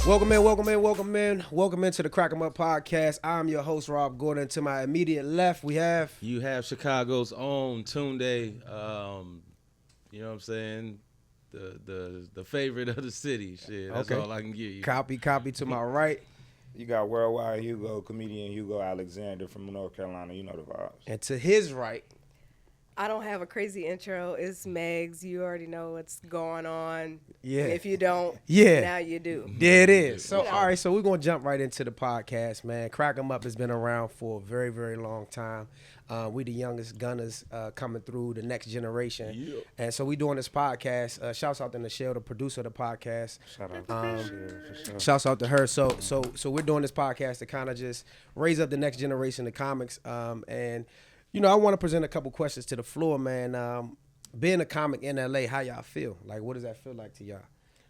Welcome into the Crack 'em Up podcast. I'm your host, Rob Gordon. To my immediate left, You have Chicago's own Tunde. You know what I'm saying? The favorite of the city. Shit, that's all I can give you. Copy to my right. You got worldwide Hugo, comedian Hugo Alexander from North Carolina. You know the vibes. And to his right. I don't have a crazy intro. It's Megs. You already know what's going on. Yeah. And if you don't, yeah, now you do. There it is. So, all right, so we're going to jump right into the podcast, man. Crack 'em Up has been around for a very, very long time. We the youngest gunners coming through the next generation. Yeah. And so we doing this podcast. Shouts out to Nichelle, the producer of the podcast. Shout out to Nichelle, for sure. Shouts out to her. So we're doing this podcast to kind of just raise up the next generation of comics. And you know, I want to present a couple questions to the floor, man. Being a comic in LA, how y'all feel? Like, what does that feel like to y'all?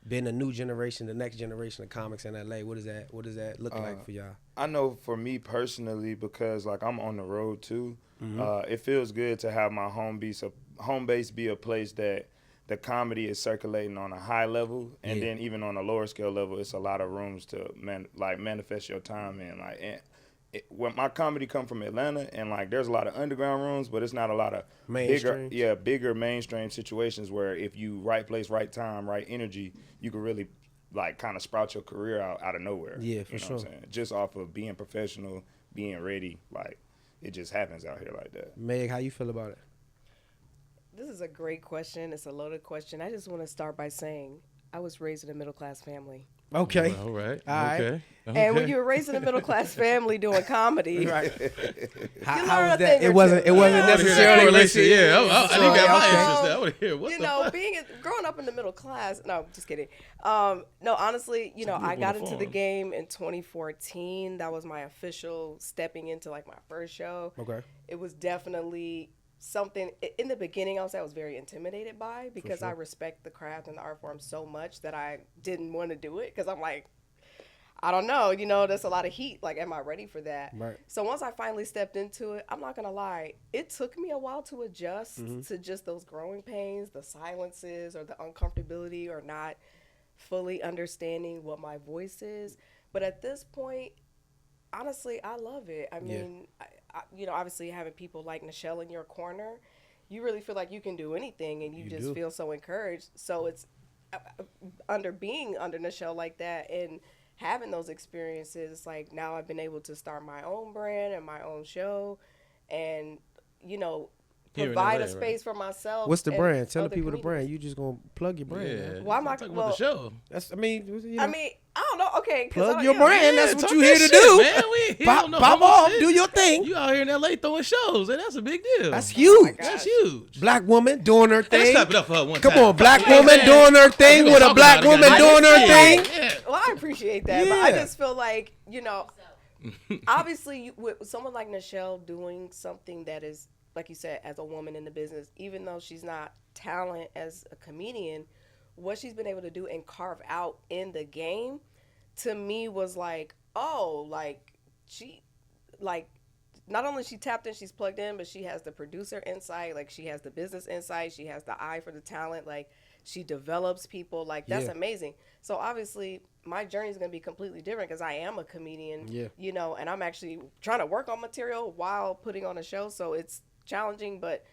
Being a new generation, the next generation of comics in LA, what does that look like for y'all? I know for me personally, because like I'm on the road too, it feels good to have my home base be a place that the comedy is circulating on a high level, and then even on a lower scale level, it's a lot of rooms to manifest your time in. When my comedy come from Atlanta, and like there's a lot of underground rooms, but it's not a lot of bigger mainstream situations where if you right place, right time, right energy, you can really like kind of sprout your career out of nowhere. Yeah, for sure. What I'm saying? Just off of being professional, being ready, like it just happens out here like that. Meg, how you feel about it? This is a great question. It's a loaded question. I just want to start by saying I was raised in a middle-class family. Okay. All right. Okay. And when you were raised in a middle-class family doing comedy, Right. How learn was a that? thing It or wasn't two. necessarily correlation. Yeah, I need that my Okay. interest there. I want to hear what you the know, fuck? growing up in the middle class. No, just kidding. No, honestly, you know, grew up I on got the into the farm. game in 2014. That was my official stepping into like my first show. Okay. It was definitely something in the beginning. I was very intimidated by because I respect the craft and the art form so much that I didn't want to do it because I'm like, I don't know, you know, there's a lot of heat. Like, am I ready for that? Right. So once I finally stepped into it, I'm not going to lie, it took me a while to adjust to just those growing pains, the silences or the uncomfortability or not fully understanding what my voice is. But at this point, honestly, I love it. I mean, I, you know, obviously having people like Nichelle in your corner, you really feel like you can do anything and you just feel so encouraged. So it's being under Nichelle like that and having those experiences, it's like now I've been able to start my own brand and my own show and, you know, Here in provide LA, a space for myself. What's the and brand? Tell the other people the comedians. brand. You just gonna plug your brand. Yeah. Man. Well, I'm not- Talk well- about the show. That's I mean, you know, I don't know. Okay. 'cause I plug don't- your yeah. brand. That's Yeah, what talk you that here to shit, do. man. We Pop, don't know pop how off. much Do shit. your thing. You out here in LA throwing shows, and that's a big deal. That's huge. gosh. That's huge. Black woman doing her Hey, let's thing. clap it up for her one Come time. on, black Yeah, woman man. doing her thing We with gonna a black talk about it, woman guys. doing her Yeah, thing. Yeah. Well, I appreciate that, but I Yeah. just feel like, you know, obviously with someone like Nichelle doing something that is, like you said, as a woman in the business, even though she's not talent as a comedian, what she's been able to do and carve out in the game, to me was like, oh, like she, like, not only she tapped in, she's plugged in, but she has the producer insight, like she has the business insight, she has the eye for the talent, like she develops people, like that's amazing. So obviously my journey is going to be completely different because I am a comedian, you know, and I'm actually trying to work on material while putting on a show. So it's challenging, but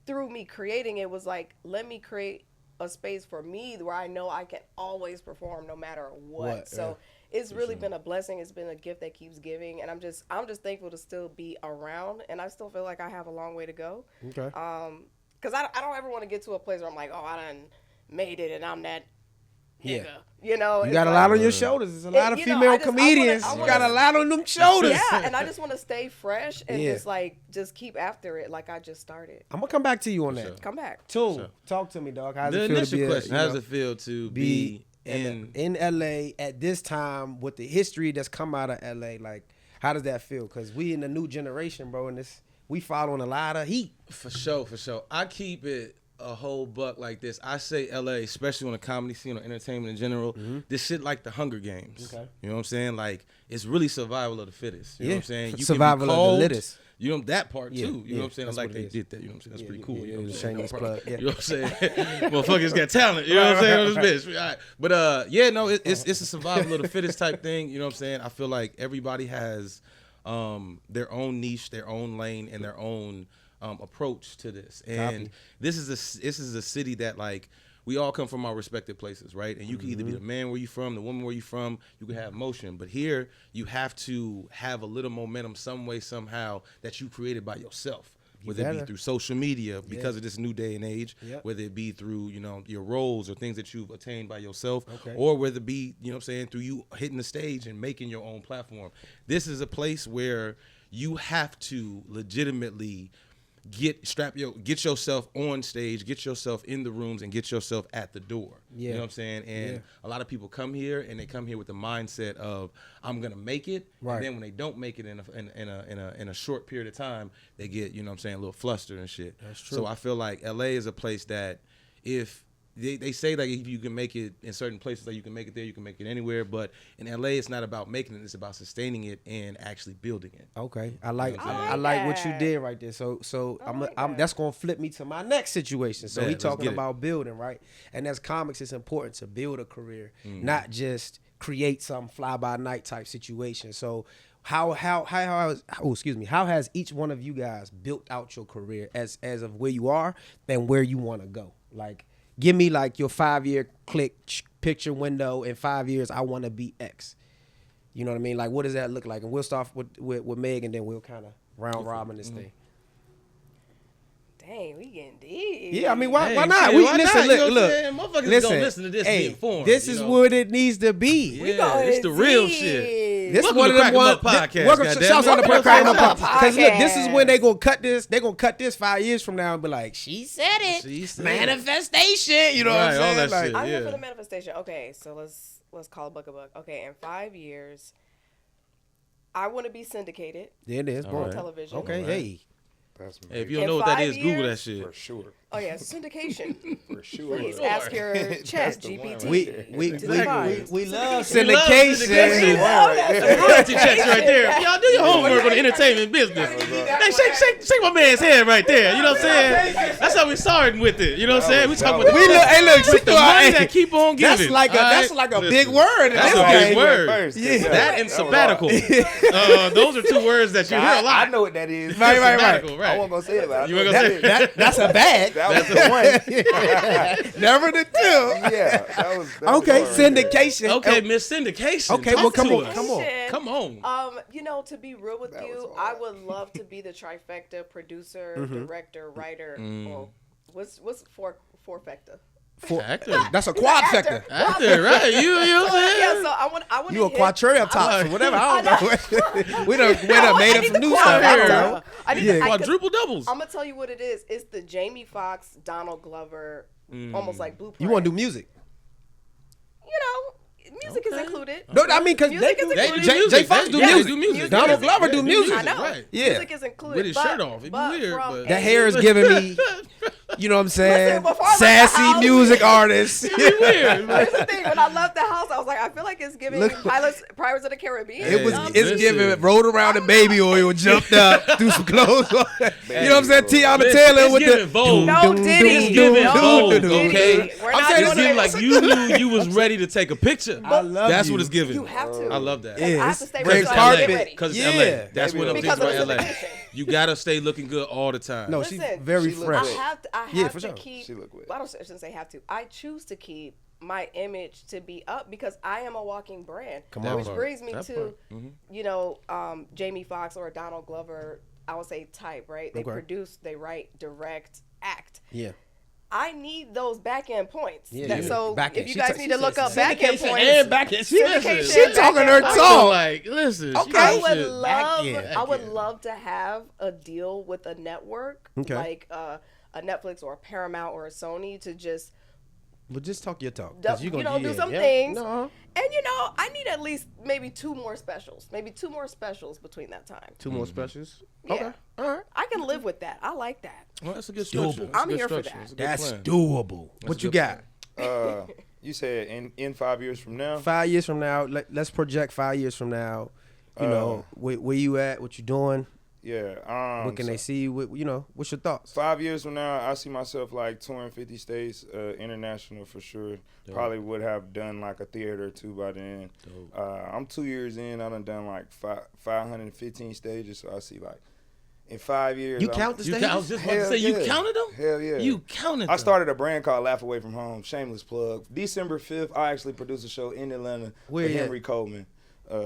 through me creating it was like, let me create a space for me where I know I can always perform no matter what. So it's really been a blessing. It's been a gift that keeps giving, and I'm just thankful to still be around, and I still feel like I have a long way to go. Okay. Because I don't ever want to get to a place where I'm like, oh, I done made it and I'm that Yeah. nigga. You know, You it's got a like- lot on your shoulders. There's a lot of you know, female I just- I wanna- comedians. I You wanna- got a lot on them shoulders. Yeah, and I just want to stay fresh and Yeah. just keep after it like I just started. I'm gonna come back to you on that. Come back. Tool, talk to me, dog. How's The it feel to initial be question: you how know, does it feel to be be in? in LA at this time with the history that's come out of LA? Like, how does that feel? Because we in the new generation, bro, and this we following a lot of heat. For sure. I keep it a whole buck like this. I say LA, especially on the comedy scene or entertainment in general, this shit like the Hunger Games. Okay. You know what I'm saying? Like, it's really survival of the fittest. You know what I'm saying? You Survival can be of cold the littest. You know, that part Yeah, too. You know what I'm saying? I that's like what they it is. did that. You know what I'm saying? That's pretty cool. Yeah, You know what I'm saying? shameless plug. Yeah. You know what I'm saying? Motherfuckers got talent. You know what I'm saying? On this bitch. All right. But yeah, no, it's a survival of the fittest type thing. You know what I'm saying? I feel like everybody has their own niche, their own lane, and their own approach to this. And this is a city that, like, we all come from our respective places, right? And you can either be the man where you from, the woman where you from. You can have motion, but here you have to have a little momentum, some way, somehow, that you created by yourself. Whether it be through social media because of this new day and age, whether it be through, you know, your roles or things that you've attained by yourself, or whether it be, you know what I'm saying, through you hitting the stage and making your own platform. This is a place where you have to legitimately get yourself on stage, get yourself in the rooms, and get yourself at the door. You know what I'm saying? And a lot of people come here, and they come here with the mindset of, I'm gonna make it. Right. And then when they don't make it in a short period of time, they get, you know what I'm saying, a little flustered and shit. That's true. So I feel like LA is a place that if they say that if you can make it in certain places, like you can make it there, you can make it anywhere. But in LA, it's not about making it; it's about sustaining it and actually building it. Okay, I like what you did right there. So I'm that's gonna flip me to my next situation. So he talking about building, right? And as comics, it's important to build a career, not just create some fly by night type situation. So how has each one of you guys built out your career as of where you are and where you want to go? Like, give me like your 5-year picture window. In 5 years, I want to be X. You know what I mean? Like, what does that look like? And we'll start with Meg, and then we'll kind of round robin this thing. Dang, we getting deep. Yeah, I mean, why not? Shit, Look, motherfuckers listen, gonna listen to this, be informed. This is what it needs to be. Yeah, it's the real shit. This welcome one to of them Crack 'em one. Up podcast. Welcome to Shouts on the Crack 'em Up podcast. Because look, this is when they gonna cut this. They gonna cut this 5 years from now and be like, she said it. Manifestation. You know what I'm saying? All that like, shit. I'm here for the manifestation. Okay, so let's call a book a book. Okay, in 5 years, I want to be syndicated. There it is. On television. Okay, hey. Hey, if you don't know what that is, Google that shit. For sure. Oh yeah, syndication. For sure. Please ask your chat GPT. We love syndication. Royalty checks right there. Y'all do your homework on the entertainment business. Hey, shake my man's hand right there. You know what I'm saying? That's how we starting with it. You know what I'm saying? We talking about the money that keep on giving. That's like a big word. That's a big word. That and sabbatical. Those are two words that you hear a lot. I know what that is. Right. I wasn't gonna say it, but You weren't gonna say it. That's a bag. That was the one. Never the two. Yeah. That was okay, syndication. Okay, Miss Syndication. Okay, well, come on. You know, to be real with you, I would love to be the trifecta: producer, director, writer. Well, what's fourfecta? That's a quadfecta. Actor, right? You know what I'm saying? Yeah, so I want you a quadrilliops or whatever. I don't know. we done made up some new stuff. Quadruple doubles. I'm gonna tell you what it is. It's the Jamie Foxx, Donald Glover, almost like Blueprint. You want to do music? You know, music is included. No, I mean, because Jay Fox do music. Donald Glover do music. I know. Right. Yeah. Music is included. With his shirt off. It'd be weird. But that hair is giving me, you know what I'm saying, Listen, sassy music artist. It'd be weird. Here's the thing. When I left the house, I was like, I feel like it's giving Pirates of the Caribbean. It's giving rolled around in baby oil, jumped up, threw some clothes on. You know what I'm saying? Tiana Taylor with the Vogue. No Diddy. It's giving Vogue, okay? I'm saying it's giving like you knew you was ready to take a picture. I love That's you. what it's giving. You have to. I love that. I have to stay red ready. carpet. Because it's LA. That's what I'm thinking Because of about the LA. syndication. You gotta stay looking good all the time. No, Listen, she's very fresh. I have for to sure. keep. She look weird. I shouldn't say have to. I choose to keep my image to be up because I am a walking brand. Which brings me to, you know, Jamie Foxx or Donald Glover. I would say type, right? They produce, they write, direct, act. Yeah. I need those back end points. Yeah. So Back-end. if you guys need to look up back end points, and back end. She talking her I talk. feel like, listen. I would love to have a deal with a network, like a Netflix or a Paramount or a Sony to just. Well, just talk your talk. Do some things. No. And, you know, I need at least maybe two more specials between that time. Two more specials? Yeah. Okay. All right. I can live with that. I like that. Well, that's a good structure. I'm here for that. That's doable. What you got? You said in 5 years from now? 5 years from now. Let's project 5 years from now. You know, where you at, what you doing. Yeah. What can they see? What's your thoughts? 5 years from now, I see myself like touring 50 states, international for sure. Dope. Probably would have done like a theater or two by then. I'm 2 years in. I done like 515 stages, so I see like in 5 years. You count the stages? I was just about to say, you counted them? Hell yeah. You counted them. I started a brand called Laugh Away From Home. Shameless plug. December 5th, I actually produced a show in Atlanta with Henry Coleman.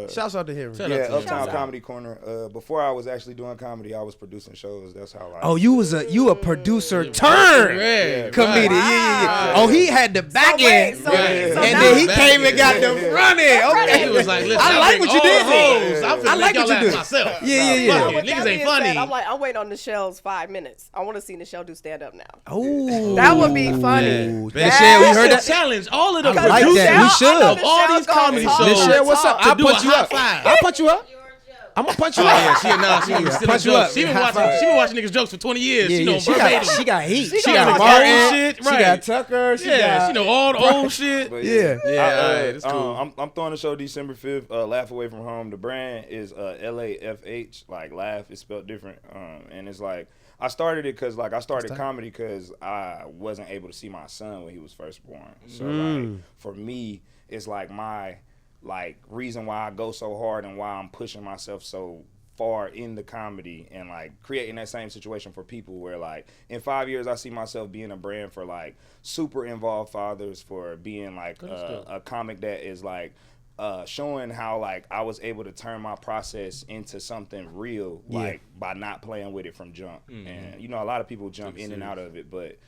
Shouts out to Henry. Uptown Comedy Corner. Before I was actually doing comedy, I was producing shows. That's how I. Oh, you a producer turn comedian. Yeah. Oh, he had the back end, and then he came and got the front end. Okay, He was like, listen, I like what you did. I like what you did. Myself. Yeah. With Niggas that ain't being funny. said, I'm like, I'm waiting on Nichelle's 5 minutes. I want to see Nichelle do stand up now. Oh, That would be funny. Nichelle, we heard that. Challenge all of the I like producers that. We should. of all these comedy shows. Nichelle, what's up? I'll do a put you high up. five. I'll put you up. I'm gonna punch you up. She punch you up. She been watching niggas jokes for 20 years. She know verbatim. She got heat. She She got got Martin. shit. She got Tucker. She know all the old shit. But Yeah. It's cool. I'm throwing the show December 5th. Laugh Away From Home. The brand is LAFH. Like laugh is spelled different. And it's like I started it because I started comedy because I wasn't able to see my son when he was first born. So like for me, it's like my reason why I go so hard and why I'm pushing myself so far in the comedy and like creating that same situation for people where like in 5 years I see myself being a brand for like super involved fathers, for being like a comic that is like showing how like I was able to turn my process into something real like by not playing with it from jump. And a lot of people jump in and out of it, but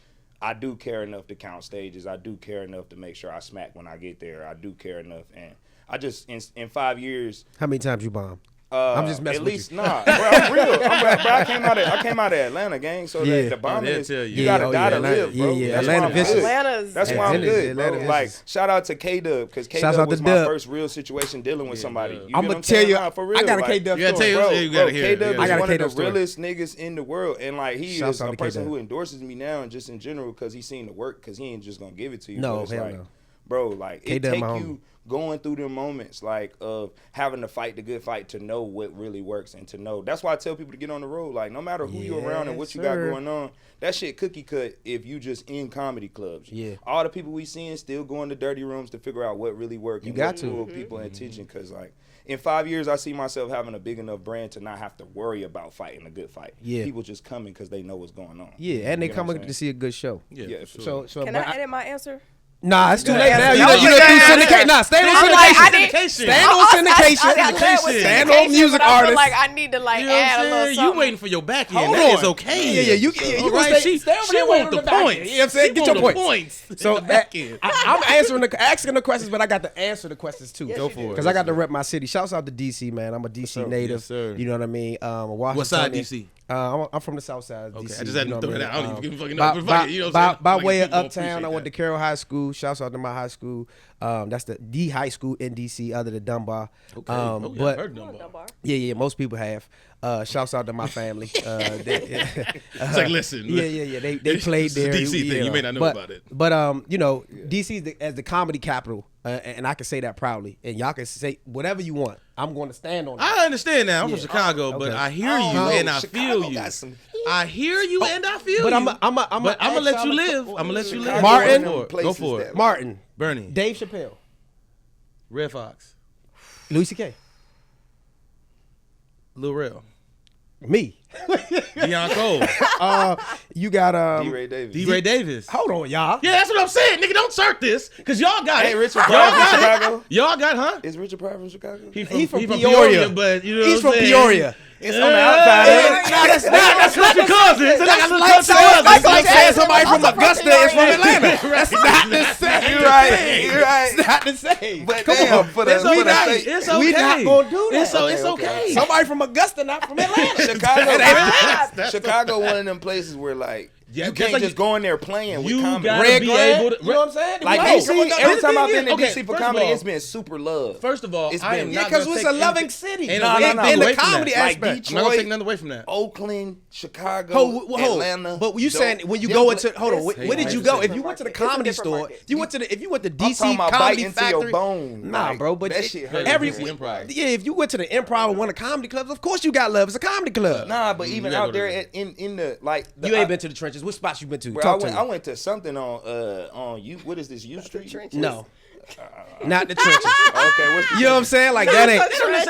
I do care enough to count stages. I do care enough to make sure I smack when I get there. I do care enough, and I just in 5 years. How many times you bombed? I'm just messing at with least, you. Nah, bro, I'm real. Bro, I came out of Atlanta, gang. So the bombing is you gotta die to live, bro. That's Atlanta why I'm good. That's why I'm good, bro. Atlanta Like shout out to K-Dub because Shouts K-Dub out was to my Dub. first real situation dealing with somebody. You I'm get gonna what tell saying? you, Nah, for real. I got a like, K-Dub You gotta story. tell you gotta hear it. K-Dub I is got a one of K-Dub the story. realest niggas in the world, and like he Shouts is out a to person K-Dub. who endorses me now, and just in general because he's seen the work. Because he ain't just gonna give it to you. No, but it's hell like, no. bro, like it K-Dub take my you going through them moments like of having to fight the good fight to know what really works and to know. That's why I tell people to get on the road. Like no matter who you're around and what you got going on, that shit cookie cut if you just in comedy clubs. Yeah. All the people we seeing still going to dirty rooms to figure out what really works. You and got what to. pull people attention because like in 5 years I see myself having a big enough brand to not have to worry about fighting a good fight. Yeah. People just coming because they know what's going on. Yeah, and they You get what come I'm to saying? see a good show. Yeah, for sure. So Can I edit my answer? Nah, it's too late now. That You was know a good through answer. syndication. Nah, stand on I'm like, I syndication. need- Stand on syndication. Stand on music but I feel artists. like I need to like You know what add a I'm little saying? something. You waiting for your back end. Hold That on. is okay. Yeah, you right? stay over She there want waiting the on back end. points. You know what I'm saying? She Get your want the points. points. So In the back end. I'm asking the questions, but I got to answer the questions too. Yes, Go you for do. it. Because I got to rep my city. Shouts out to DC, man. I'm a DC native. Yes, sir. You know what I mean? What side DC? I'm from the south side of Okay, DC. I just had you to know throw what that out. I don't even fucking know. By, But by, fuck it, you know what I'm saying? by Fuck it, way of people gonna Uptown, I appreciate went to that. Carroll High School. Shouts out to my high school. That's the high school in DC other than Dunbar. Okay. Oh, yeah, But I heard Dunbar. yeah, most people have. Shouts out to my family. It's like, listen. Yeah. They played It's a there. DC thing. You may not know about it. But DC as the comedy capital, and I can say that proudly. And y'all can say whatever you want. I'm going to stand on it. I understand now. I'm from Chicago, Okay. but I hear you and I feel you. I hear you and I feel But you. I'm gonna let you live. I'm gonna let you live. Martin. Go for it. Martin, Bernie. Dave Chappelle, Red Fox. Louis C.K., Lil Rel. me. Deion Cole. You got D-Ray Davis. D. Ray Davis. Hold on, y'all. Yeah, that's what I'm saying. Nigga, don't start this. Because y'all got Hey, it. Richard Y'all Pryor from got it. Chicago? Y'all got, huh? Is Richard Pryor from Chicago? He from Peoria. Peoria. But you know He's what from I'm saying? Peoria. It's on the outside. Nah, that's not. That's not Your cousin. It's like a little That's cousin. like saying somebody from Augusta is from Atlanta. That's not the same. You're right. You're right. It's not the same. But Come damn, on. for the It's okay. state. It's okay. We not gonna do that. It's okay. Somebody from Augusta, not from Atlanta. Chicago, That's Chicago, one of them places where like Yeah, you can't just go in there playing with comedy. Gotta be able to, you know what I'm saying? Like Hey, DC, every time I've been to Okay, DC for first of comedy, all- it's been super love. First of all, It's I been- am Yeah, not because gonna it's take a loving anything- city. Ain't No, no, no, no. In the away from comedy that. Like aspect. Detroit, I'm not taking nothing away from that. Oakland, Chicago, Hold. Atlanta. But you saying when you Them go pla- into hold on, It's- where did you it's go? a If you went to the different comedy market. store, It's a you went to the if you went to I'm DC talking about Comedy biting into Factory. your bone. Nah, Like, bro, but that shit hurt. every It's improv. yeah, if you went to the Improv or one of the comedy clubs, of course you got love. It's a comedy club. Nah, but even gotta out go to there that. in the like, You ain't been to the trenches. What spots you been to? Bro, Talk to me. I went to something on you. What is this? U Street? trenches. No, not the trenches. Okay, what's the You know what I'm saying? Like that ain't.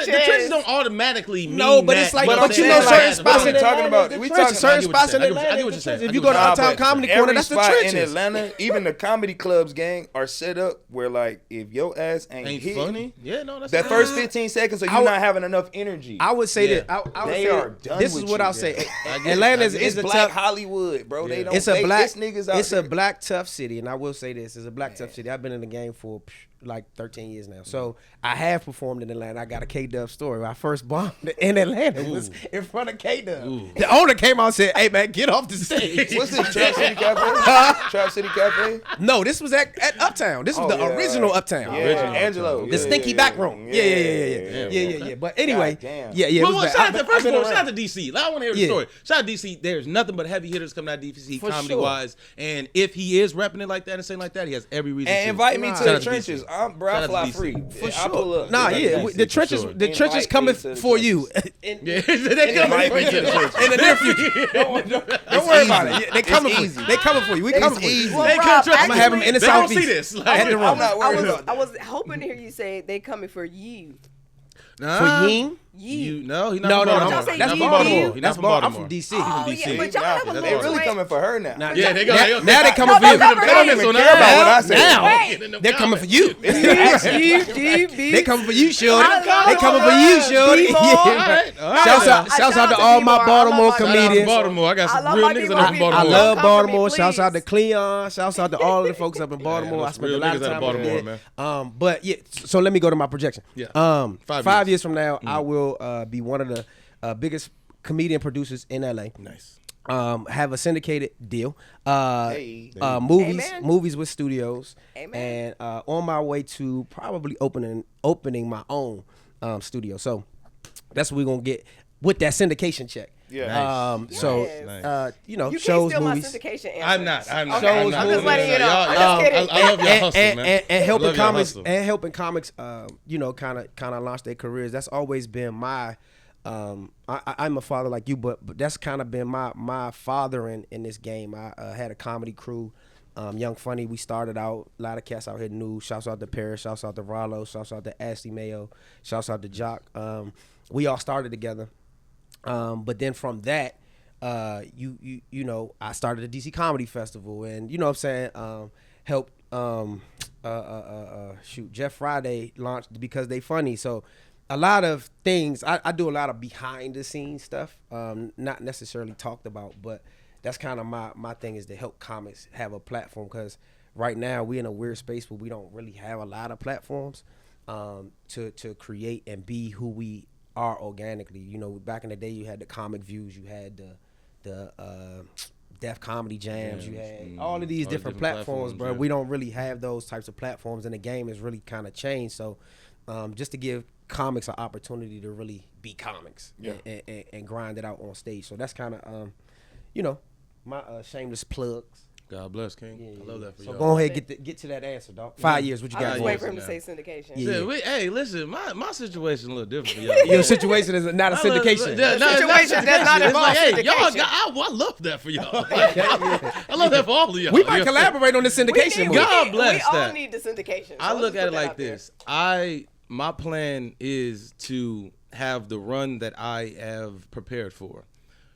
The trenches don't automatically mean No, but that, it's like, But but, I'm you saying, know, like, certain spots what in we talking Atlanta, about? the We trenches. talking- Certain I get what spots you're in saying. Atlanta, I get what the you're saying. trenches. I If you get go to what Uptown but Comedy every Corner, that's the spot trenches. in Atlanta, even the comedy clubs, gang, are set up where like if your ass ain't hit, funny. Yeah, no, that's that first 15 seconds, so I you're would- not having enough energy. I would say Yeah. that. I would They say are that done this is with what you. I'll say. I get it. Atlanta I is get it. it's a black tough. Hollywood, bro. They Yeah. don't. It's a black. It's niggas out It's there. a black tough city, and I will say this: it's a black tough city. I've been in the game for like 13 years now, so I have performed in Atlanta. I got a K-Dub story. My first bombed in Atlanta was in front of K-Dub. The owner came out and said, "Hey man, get off the stage." What's this? Trap City Cafe? Trap City Cafe? No, this was at Uptown. This was Oh, the yeah. original Uptown. Yeah, Original Angelo. Uptown. The stinky back room. Yeah. But anyway, God damn. yeah. It Well, was shout out bad. to, first I've of been all, around. shout out to DC. I want to hear the Yeah. story. Shout out to DC. There's nothing but heavy hitters coming out of DC For comedy sure. wise, and if he is repping it like that and saying like that, he has every reason And to. invite me Nah. to Shout the out to trenches. DC. Bro, I Shout out fly to DC. free. For I pull sure. up. Nah, Yeah, yeah. DC, The for trenches, sure. the trenches Invite coming me to the for you. Yeah, they coming Invite for me to the you. trenches. In the near future. Don't worry about it. Yeah, they coming for you. easy. They coming for you. We coming for you. easy. Well, They Rob, couldn't trust I'm gonna have them in the They don't southeast. see this. Like, At the room. I'm not worried about I that. was hoping to hear you say they coming for you. For Ying? You no, he not No, from no, Baltimore. no. Y'all say That's you, Baltimore. you? He That's not from Baltimore. I'm Baltimore. from DC. Oh, DC. yeah, but y'all have a That's little They really twang. coming for her now. Now, Yeah, they now, go. now they coming for No, you. no, no, They don't even care about what I say. Now, Wait. they're coming for you. They They coming for you, Shorty. I They coming for you, Shorty. B-More. Yeah. Shouts out to all my B-more. Baltimore I love my Shout out to comedians. Baltimore. I got I some love real my niggas people. that are from I I Baltimore. love Come for me, Baltimore. Shouts out to please. Cleon. Shouts out to all of the folks up in Baltimore. I those spent a real lot niggas of out of time Baltimore, up there. man. But yeah, so let me go to my projection. Yeah. 5 years from now, I will be one of the biggest comedian producers in LA. Nice. Have a syndicated deal. Hey. Movies, Amen. movies with studios, Amen. and on my way to probably opening my own studio. So that's what we're gonna get with that syndication check. Yeah. Nice. So Nice. you know, You can't shows, steal my movies, syndication answer. I'm not. I'm not. Shows, I'm not. I'm just letting you know. Y'all- I'm just kidding. I love y'all hustle, man. and I helping love y'all comics hustle. and helping comics, you know, kind of launch their careers. That's always been my. I'm a father like you, but that's kind of been my fathering in this game. I had a comedy crew, Young Funny. We started out, a lot of cats out here new. Shouts out to Paris, shouts out to Rollo, shouts out to Ashley Mayo, shouts out to Jock. We all started together, but then from that, you know, I started the DC Comedy Festival, and you know what I'm saying, helped Jeff Friday launched Because They Funny. So a lot of things, I do a lot of behind the scenes stuff, not necessarily talked about, but that's kind of my thing, is to help comics have a platform, because right now we in a weird space where we don't really have a lot of platforms to create and be who we are organically. You know, back in the day you had the Comic Views, you had the Def Comedy Jams, you had all of these all the different different platforms, platforms, bro. yeah. We don't really have those types of platforms, and the game has really kind of changed. So just to give comics an opportunity to really be comics, and grind it out on stage. So that's kind of you know, my shameless plugs. God bless, King. I love that for So y'all. go ahead, get to that answer, dog. 5 years, what you I got was going? waiting for him to now. say syndication. Yeah. Hey, listen, my situation a little different for y'all. Your situation is not a syndication. Situation does not It's involve like, hey, y'all syndication. I love that for y'all. I love that for all of y'all. We might collaborate on the syndication We movie. God bless we all that. need the syndication. So I let's look just at it put that like out there. this. My plan is to have the run that I have prepared for,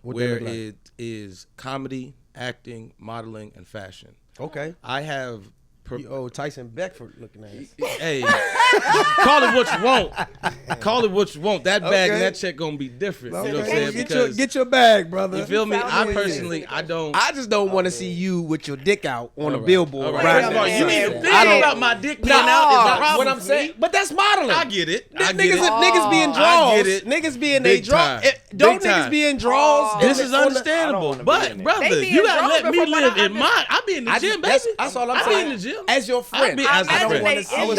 What that where look like? it is comedy, acting, modeling, and fashion. Okay. I have You old Tyson Beckford looking at us. Hey, call it what you want. Call it what you want. That bag and that check gonna be different. You know what I'm saying? Get your bag, brother. You feel me? I personally, I just don't want to see you with your dick out on a billboard. Right. You need to think about my dick being out. Is what I'm saying. But that's modeling. I get it. Niggas be in draws. I get it. Niggas be in they draws. Don't niggas be in draws? This is understandable. But brother, you gotta let me live in mine. I be in the gym, baby. That's all I'm saying. I be in the gym as your friend. I don't want to see you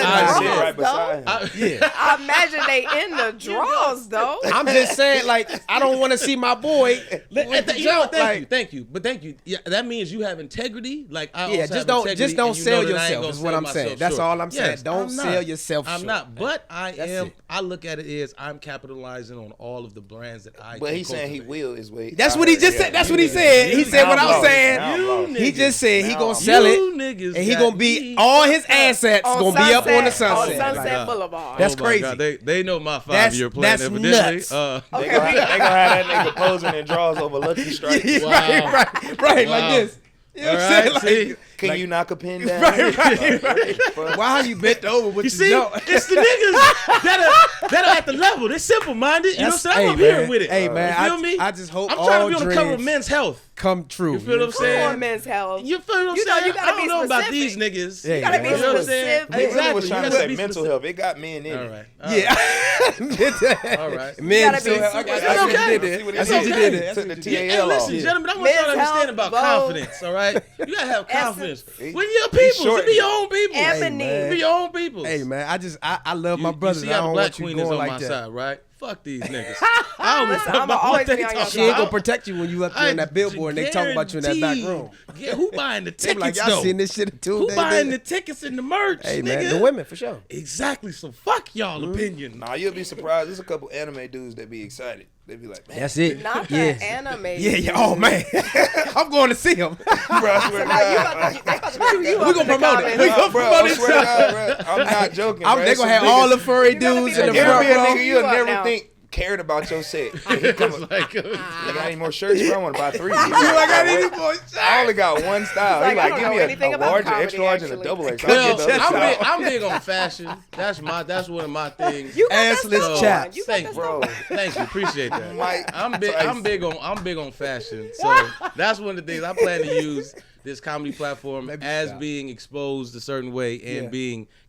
right beside him. I imagine they in the draws though. I'm just saying, like, I don't want to see my boy. Thank you. But thank you. Yeah, that means you have integrity. Like, just don't sell yourself. Is what I'm saying. That's all I'm saying. Don't sell yourself. I'm not. But I am. I look at it as I'm capitalizing on all of the brands that I. But he's saying he will is what. That's what he just said. That's what he said. He said what I'm saying. He just said he gonna sell it, and he gonna be all his assets gonna be up on the Sunset. On Sunset Boulevard. That's crazy. They know my 5-year plan. That's evidently. nuts. They gonna have that nigga posing in draws over Lucky Strike. Right, like this. You know what I'm saying? Can you knock a pin down? Right. Why are you bent over with you see? It's the niggas that are at the level. They're simple-minded. You know what I'm saying? I'm up here with it. Hey, man. You feel me? I just hope I'm trying to be on the cover of Men's Health. Come true. You feel what I'm saying? Come on, Men's Health. You feel what I'm saying? You gotta I don't know about these niggas. You gotta be specific. Exactly. was trying to say mental health. It got men in it. Yeah. All right. Mental health. That's what you did it. Took the TAL Hey, listen, gentlemen, I want y'all to understand about confidence, all right? You gotta have confidence. When you're people, be your own people. Be your own people. Hey, man, I love my brothers. You see I how don't the Black want you Queen going is on like my that. side, right? Fuck these niggas. I'm always be on your She ain't gonna protect you when you up there on that billboard and they talking about you in that back room. Yeah, who buying the tickets like, y'all though? seen this shit too. Who buying the tickets and the merch? Hey, nigga? man, the women for sure. Exactly. So fuck y'all opinion. Nah, you'll be surprised. There's a couple anime dudes that be excited. They be like, man. That's it. Not the anime. Yeah. Oh man, I'm going to see him. Bro, I swear to God. We gonna promote it. We gonna promote it. Swear to God, bro. I'm not joking. They gonna have all the furry dudes in the front row. Nigga, you'll never think cared about your set. You got any more shirts? Bro, I want to buy 3. I got any more shirts? I only got one style. He like, give me a large, extra large, and a double X. I'm big on fashion. That's one of my things. Assless chaps. Thank you. Appreciate that. I'm big on fashion. So that's one of the things I plan to use this comedy platform as being exposed a certain way and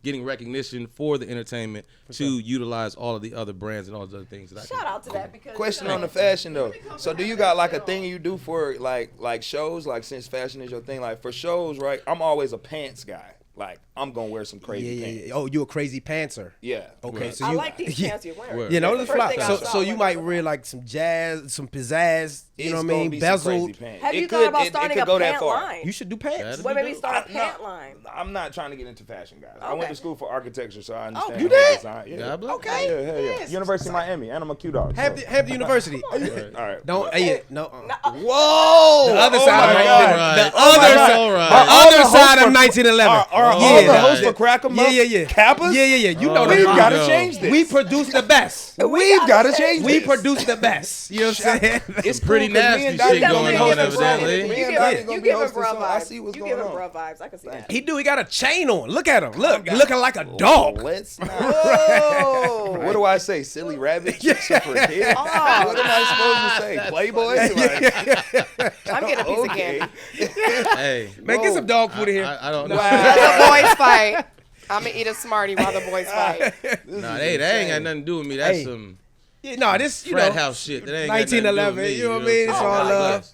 getting recognition for the entertainment to utilize all of the other brands and all the other things that I Shout out to that because question on the fashion though. So do you got like a thing you do for like shows? Like since fashion is your thing, like for shows, right? I'm always a pants guy. Like I'm gonna wear some crazy pants. Oh, you a crazy pantser? Yeah. Okay, right. so I you like these pants you're wearing. You know, the the fly. So you might wear like some jazz, some pizzazz. You know what I mean? Bezeled. Have you thought about starting a pant line? You should do pants. Well, maybe start a pant line. I'm not trying to get into fashion, guys. I went to school for architecture, so I understand. Oh, you did? Design. Yeah. Okay. Yeah. University of Miami, and I'm a Q dog. Hampton University. All right. Don't. No. Whoa. The other side. God. The other side of 1911. Are all the hosts for Crack 'em Up? Yeah. Kappas? Yeah. You know We've that. got to change this. We produce the best. We've got to change this. We produce the best. You know what I'm saying? It's pretty cool 'cause nasty me and shit Dottie going gonna on be hosting evidently. something. You give him bruh vibes. I see what's you going give him on. bruh vibes. I can see that. He got a chain on. Look at him. Looking like a dog. Let's not. Oh. What do I say? Silly rabbit? Except for kids? What am I supposed to say? Playboy? I'm getting a piece of candy. Hey, Man, get some dog food in here. I don't know. While the boys fight, I'm gonna eat a Smartie while the boys fight. Nah, that ain't got nothing to do with me. That's some This frat house shit. That ain't 1911. You know what I mean? It's all love.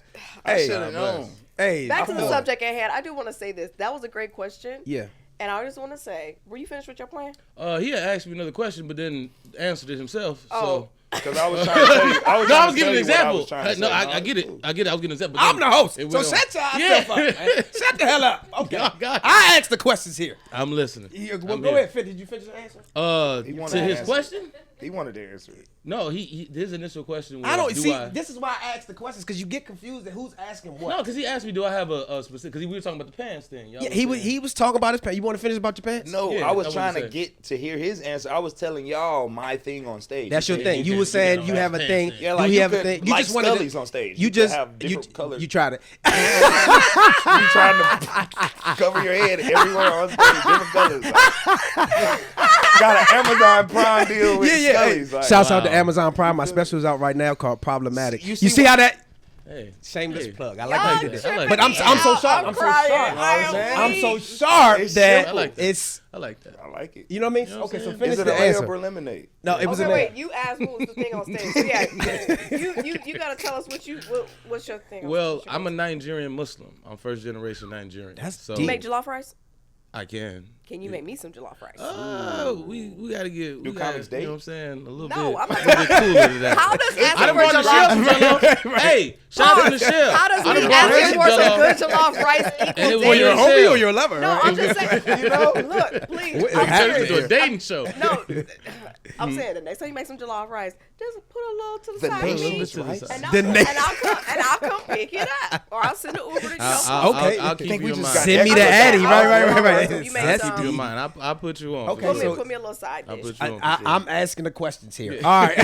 I should have known. Hey, Back to the subject at hand. I do want to say this. That was a great question. Yeah. And I just want to say, were you finished with your plan? He had asked me another question, but then answered it himself. Oh. Because I was trying to tell you. I was giving an example. No, I get it. I was giving an example. I'm the host, so shut yourself up. Man. Shut the hell up. Okay. I asked the questions here. I'm listening. Go ahead, Finn. Did you finish the answer? To his question? He wanted to answer it. No, his initial question was, I don't see. This is why I ask the questions, because you get confused at who's asking what. No, because he asked me, do I have a specific? Because we were talking about the pants thing. Yeah, he was talking about his pants. You want to finish about your pants? No, I was trying to get to hear his answer. I was telling y'all my thing on stage. That's your thing. You were saying you have a thing. Yeah, like you have a thing. You just wanted Scully's on stage. You just have different colors. You tried it. You tried to cover your head everywhere on stage, different colors. Got an Amazon Prime deal with Scully's. Like, Shouts out to Amazon Prime. My special is out right now called Problematic. You see how that? Hey, shameless plug. I like how you did that. But I'm so sharp. I'm so sharp. I'm so sharp that it's. I like that. I like it. You know what I mean? Okay, so finish Is it the a answer. layup or lemonade? No, it was a wait. You asked what was the thing on stage. So yeah, you gotta tell us what's your thing. Well, I'm a Nigerian Muslim. I'm first generation Nigerian. That's so deep. You make jollof rice? I can. Can you make me some jollof rice? We gotta get. You know what I'm saying? A little bit. No, I'm not. A little bit cooler to that. How does I done asking brought for Nichelle some jollof. Hey, shout out to Nichelle. How does I done me brought her asking some for some jollof. good jollof rice And it equal was Well, you're a Nichelle. homie or you're a lover, No, right? I'm just saying. You know, look, please. I'm turning into a dating show. No, I'm saying the next time you make some jollof rice, just put a little to the side of me, to the side. and I'll come pick it up, or I'll send an Uber to Joe. Okay. I'll keep you in mind. Send me the Addy. Right. You made That's some. Keep you in mind. I'll put you on. Okay, Put me a little side I'll dish. put you on. I'm asking the questions here. All right.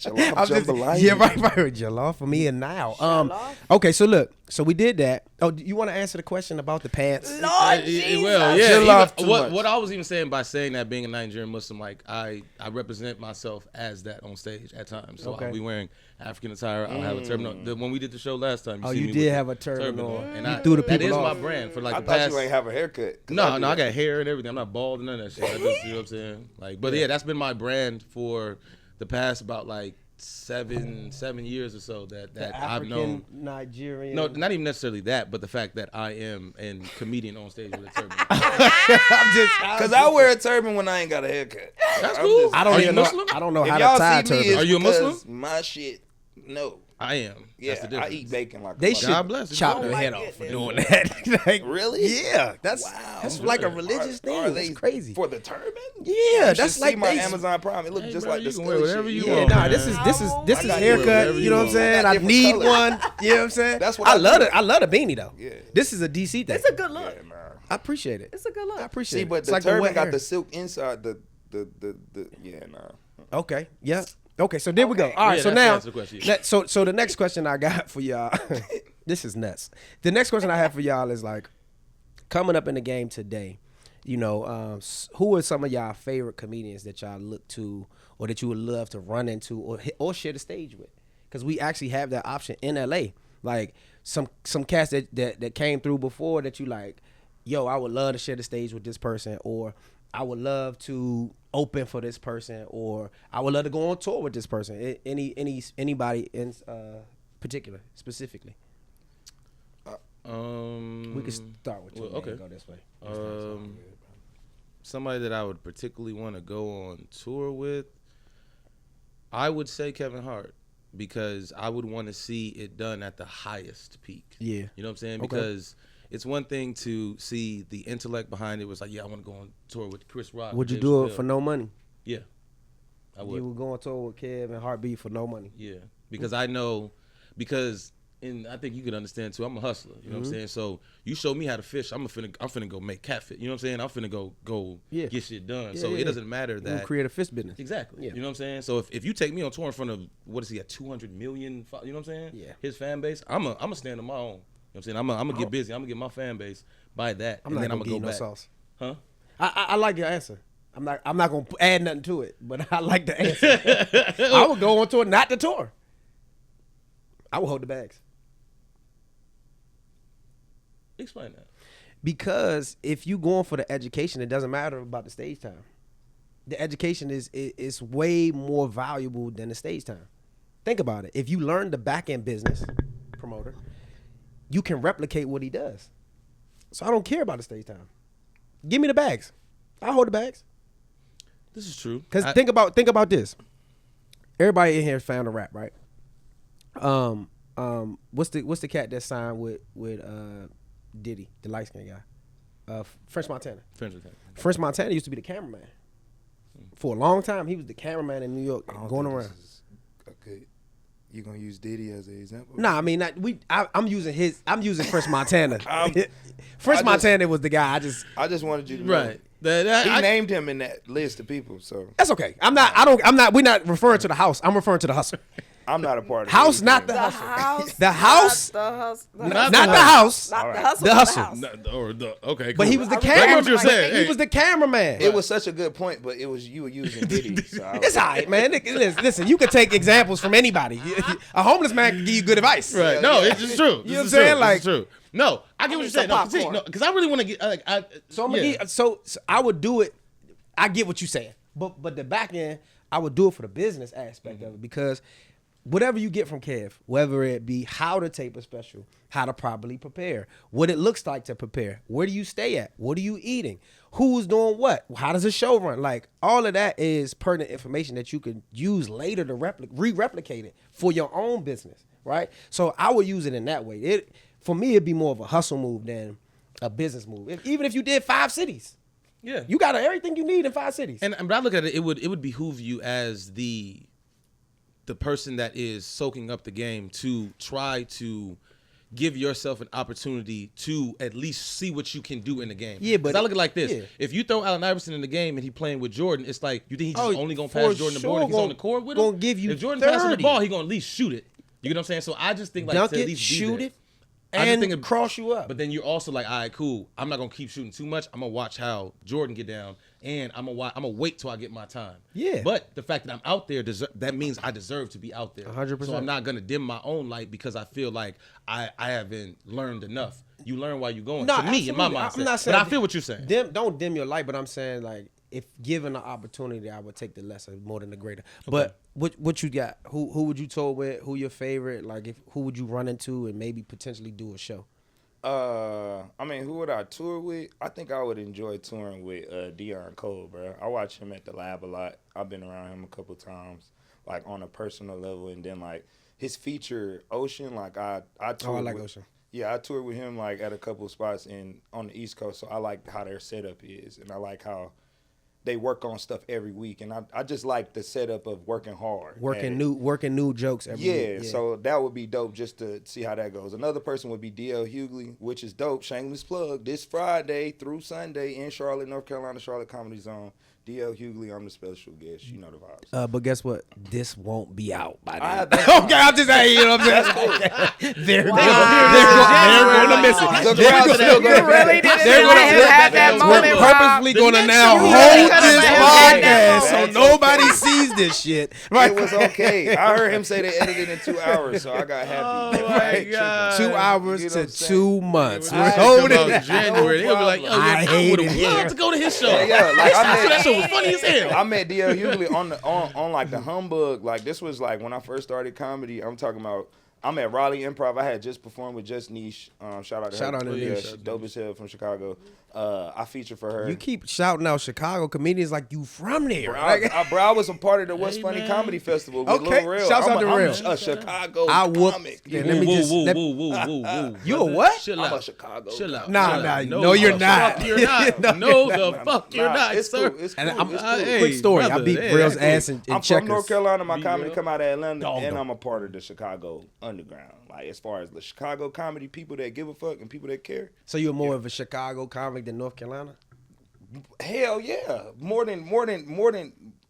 I'm just, yeah, right. Jollof for me and now. Jollof? Okay, so look. So we did that. Oh, do you want to answer the question about the pants? Lord Jesus. Well, yeah. Jollof too much. What I was even saying by saying that being a Nigerian Muslim, like I represent myself as that on stage at times. So Okay. I'll be wearing African attire. I'll have a turban on. When we did the show last time, Oh, see you me did with have the a turban on. And You threw the that people is off. my brand for like I the thought past. you ain't have a haircut. No, I got hair and everything. I'm not bald and none of that shit. I just, you know what I'm saying? Like, but yeah, that's been my brand for the past about like seven years or so that I've known. Nigerian. No, not even necessarily that, but the fact that I am a comedian on stage with a turban. Because I wear a turban when I ain't got a haircut. That's cool. I don't Are you even know. Muslim? I don't know If how y'all to tie a see me, turban. it's Are you a because Muslim? my shit, no. I am. Yeah, That's the I difference. eat bacon like a They mother. should God bless you. chop Oh their my head off for goodness. doing that. Like, Really? Yeah, that's Wow. like a religious thing. Are That's they crazy. for the turban? Yeah, You that's should like see my they- Amazon Prime. It looks Hey, just bro, like you the can wear Scully whatever shit. you Yeah, want, nah, man. this is I got haircut. whatever You you know what I'm want. saying? I I got different need colors. one. You know what I'm saying? That's what I I love do. it. I love the beanie though. Yeah. This is a DC thing. It's a good look. Yeah, nah. I appreciate it. It's a good look. I appreciate See, it. but It's the like a turban wet got hair. the silk inside. The yeah, nah. Okay. Yeah. Okay. So there we go. Okay. All right. Yeah, so that's now, the answer to the question, yeah. so the next question I got for y'all, this is nuts. The next question I have for y'all is like, coming up in the game today, you know, who are some of y'all favorite comedians that y'all look to, or that you would love to run into, or share the stage with? Because we actually have that option in LA. Like some cats that came through before that you like, yo, I would love to share the stage with this person, or I would love to open for this person, or I would love to go on tour with this person. Anybody in particular, specifically? We could start with you. Well, okay. Go this way. Somebody that I would particularly want to go on tour with, I would say Kevin Hart, because I would want to see it done at the highest peak. Yeah. You know what I'm saying? Okay. Because it's one thing to see the intellect behind it. It was like, yeah, I want to go on tour with Chris Rock. Would you Dave do it Chappelle. for no money? Yeah, I would. You would go on tour with Kev and Heartbeat for no money. Yeah, because I know, and I think you could understand too. I'm a hustler, you know what I'm saying. So you show me how to fish, I'm finna go make catfish. You know what I'm saying? I'm finna go Yeah. get shit done. Yeah, so yeah. it doesn't matter You would that create a fish business. exactly. Yeah. You know what I'm saying? So if you take me on tour in front of what is he at 200 million? You know what I'm saying? Yeah. His fan base. I'm a stand on my own. You know what I'm saying? I'm gonna get busy. I'm gonna get my fan base by that, I'm and not then I'm gonna gonna give go you back. no sauce. Huh? I like your answer. I'm not gonna add nothing to it, but I like the answer. I would go on tour, not the tour. I would hold the bags. Explain that. Because if you going for the education, it doesn't matter about the stage time. The education is way more valuable than the stage time. Think about it. If you learn the back end business, promoter, you can replicate what he does. So I don't care about the stage time. Give me the bags. I'll hold the bags. This is true. Because think about this. Everybody in here is fan of rap, right? What's the cat that signed with Diddy, the light skinned guy? French Montana. French Montana used to be the cameraman. For a long time, he was the cameraman in New York, going around. Okay, you gonna use Diddy as an example? Nah, I mean, I'm using French Montana. French Montana was the guy. I just wanted you to know. Right. He named him in that list of people, so That's okay. We're not referring to the house. I'm referring to the hustle. I'm not a part of House, not anything. the The hustle. house. The house? Not the house. Not the house. Not All the right. hustle. The hustle. house. Okay, cool. But he was the I respect what you're saying. cameraman. He was the cameraman. It was such a good point, but it was you were using Diddy. So I was It's all right, man. Listen, you can take examples from anybody. A homeless man can give you good advice. Right. No, it's just true. You know what I'm saying? Like, it's true. No, I get what you're saying. No, continue. No, because I really want to get like So so I would do it. I get what you're saying, but the back end, I would do it for the business aspect of it, because whatever you get from Kev, whether it be how to tape a special, how to properly prepare, what it looks like to prepare, where do you stay at, what are you eating, who's doing what, how does a show run, like all of that is pertinent information that you can use later to re-replicate it for your own business, right? So I would use it in that way. For me, it'd be more of a hustle move than a business move. Even if you did 5 cities. Yeah, You got everything you need in 5 cities. but I look at it, it would behoove you as the person that is soaking up the game to try to give yourself an opportunity to at least see what you can do in the game. Yeah, but I look at it like this: yeah. if you throw Allen Iverson in the game and he playing with Jordan, it's like you think he's just only gonna for pass Jordan the ball if he's sure on the court with him. gonna give you if Jordan passes the 30. ball, he gonna at least shoot it. You get what I'm saying? So I just think like Dunk to at it, least be shoot there. it, I just and think it- cross you up. But then you're also like, all right, cool. I'm not gonna keep shooting too much. I'm gonna watch how Jordan get down, and I'm gonna wait till I get my time. Yeah. But the fact that I'm out there, that means I deserve to be out there. 100%. So I'm not gonna dim my own light because I feel like I haven't learned enough. You learn while you're going. No, to me, in my absolutely. mindset. I'm not saying but I feel what you're saying. Don't dim your light, but I'm saying like if given the opportunity, I would take the lesser more than the greater. But what you got? Who would you tour with? Who your favorite? Like who would you run into and maybe potentially do a show? I mean, who would I tour with? I think I would enjoy touring with Deion Cole, bro. I watch him at the lab a lot. I've been around him a couple times, like on a personal level, and then like his feature Ocean, like I toured I like with, Ocean. Yeah, I toured with him like at a couple spots on the East Coast, so I like how their setup is, and I like how they work on stuff every week, and I just like the setup of working hard, Working new jokes every week. So that would be dope just to see how that goes. Another person would be D.L. Hughley, which is dope. Shameless plug. This Friday through Sunday in Charlotte, North Carolina, Charlotte Comedy Zone. D.L. Hughley, I'm the special guest. You know the vibes. But guess what? This won't be out by Ah, then. that's fine. Okay, I'm just saying, you know what I'm saying? They're going to miss it. The crowd's still You gonna really be didn't They're let gonna- him have that We're moment, Rob. purposely going to next now show, you hold really could've this had that podcast so moment. nobody sees this shit. Right? It was okay. I heard him say they edited in 2 hours, so I got happy. Oh, I my ain't tripping. God. 2 hours You know to what I'm saying? 2 months. When We're this shit holding come out in it. January, they'll be like, oh, I yeah, I hate would it have here. loved to go to his show. Yeah, like that show was funny as hell. I met D.L. Hughley on like the humbug. Like this was like when I first started comedy. I'm talking about. I'm at Raleigh Improv. I had just performed with Just Niche. Shout out to her. Shout out to Yeah, Niche. she's dope as hell from Chicago. I featured for her. You keep shouting out Chicago comedians like you from there. Bro, Like, I was a part of the What's Hey, Funny man. Comedy Festival with Okay, Lil Rel. shouts out to I'm Rel. a Chicago I whoop- comic. Yeah, You let me know? just- let- Whoa. You a what? Chill I'm out. a Chicago. Chill out. Nah, Chill nah, out. no, you're the not. Fuck you're not. No, No, you're the fuck you're Nah, not, it's sir. cool. It's And cool. I'm- It's Uh, cool. hey, quick story. I brother, beat hey, Real's that's ass in I'm checkers. from North Carolina. My Be comedy real. come out of Atlanta, Dog, and dog. I'm a part of the Chicago underground. Like as far as the Chicago comedy, people that give a fuck and people that care. So you're more of a Chicago comic than North Carolina? Hell yeah, more than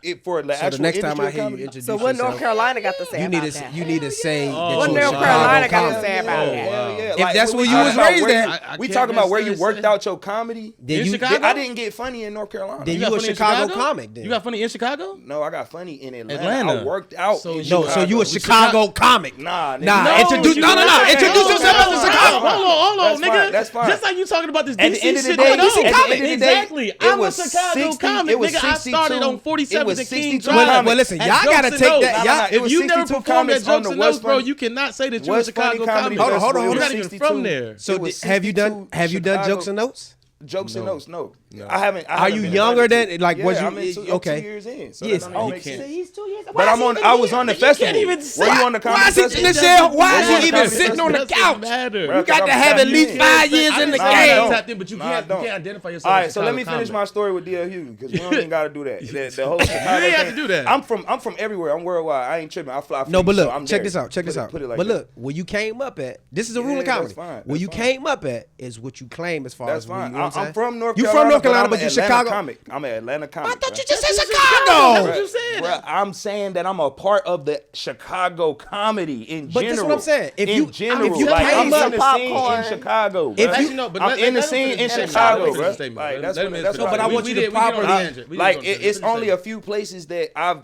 it for the So actual the next time industry I of hear you comedy. introduce So what yourself, North Carolina got to say you need about to that? you need to say that What you're a North Chicago Carolina got to comic. say about that? Hell yeah. If that's when where we you talk was about raised where- at, we can't talking about where you necessarily worked say- out your comedy. Then In you Chicago? I didn't get funny in North Carolina. Then You you got a funny in Chicago comic then. You got funny in Chicago? No, I got funny in Atlanta. Atlanta. I worked out. So in you- No, so you a Chicago. Chicago comic. Nah, nigga. Nah, No, introduce you no, not. introduce yourself as a That's Chicago. fine. Hold on, That's nigga. fine. That's fine. Just like you talking about this At the DC end of the shit. day, I know. DC at the comic. end of the day, Exactly. it I'm a was Chicago 60 comic, it was nigga. I started 62 on 47th it was and King 62 Drive. comics. Well, listen, at y'all Jokes gotta and take Notes. that. Nah, Y'all, nah, it If was you never 62 performed at comics on Jokes the and West Notes, bro, Funny- you cannot say that you're a West Funny Chicago Comedy comic. Hold on, Festival, hold on, it was You're not even 62. from there. So It was have you done 62 Jokes and Notes? Jokes and No. Notes? No. I haven't. Are you younger than like was you I'm okay? 2 years in. So Yes. that don't Oh, make he can't. sense. He's 2 years. But I'm on. I was on the festival. even Were you on the comedy Why is he, festival? Nichelle? Why Were is you on he the even comedy sitting on the festival? couch? Matter. You got I'm to have at least tapped in. 5 years in the Nah, I game. don't. Tapped in, but you Nah, I can't don't. identify yourself. All as right, a so let me Chicago finish my comic. story with D.L. Hughley because we don't even got to do that. The whole Chicago You ain't have thing. to do that. I'm from everywhere. I'm worldwide. I ain't tripping. I fly. No, free, but so look, I'm check there. this out. Check this out. Put it like but that. look, where you came up at, this is a rule Yeah, of that's comedy. fine. Where you That's came up at is what you claim as far That's as where you fine. know what I'm I'm saying? from North You Carolina. from North Carolina, but you Chicago. Comic. I'm an Atlanta comic. I thought bro. you just said That's Chicago. what you said. Bro, I'm saying that I'm a part of the Chicago comedy in But general. that's what I'm saying. If you like I'm came in up- the scene in Chicago. Bro. If you- Actually, no, but I'm in the scene in Chicago, bro. Like that's what No, but I want you to properly. like it's only a few places that I've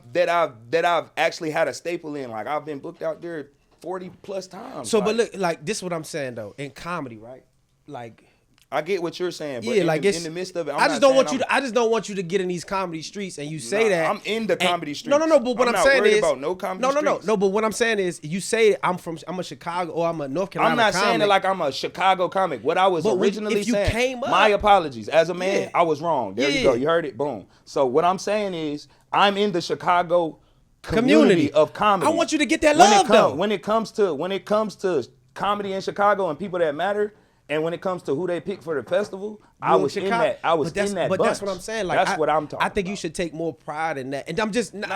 actually had a staple in. Like I've been booked out there 40 plus times. So, but look, like this is what I'm saying though. In comedy, right? Like, I get what you're saying, but yeah, like in the midst of it, I just don't want you to. I just don't want you to get in these comedy streets and you say that. I'm in the comedy streets. No. But what I'm not saying worried is, about no comedy streets. No. But what I'm saying is, you say I'm a Chicago or I'm a North Carolina. I'm not comic. saying it like I'm a Chicago comic. What I was But originally if you saying, came up- my apologies. As a man, Yeah. I was wrong. There you go. You heard it. Boom. So what I'm saying is, I'm in the Chicago community of comedy. I want you to get that love though. When it comes to comedy in Chicago and people that matter, and when it comes to who they pick for the festival, I was in that. I was in that. But bunch. that's what I'm saying. Like that's what I'm talking. I think you about. should take more pride in that. And I'm just no,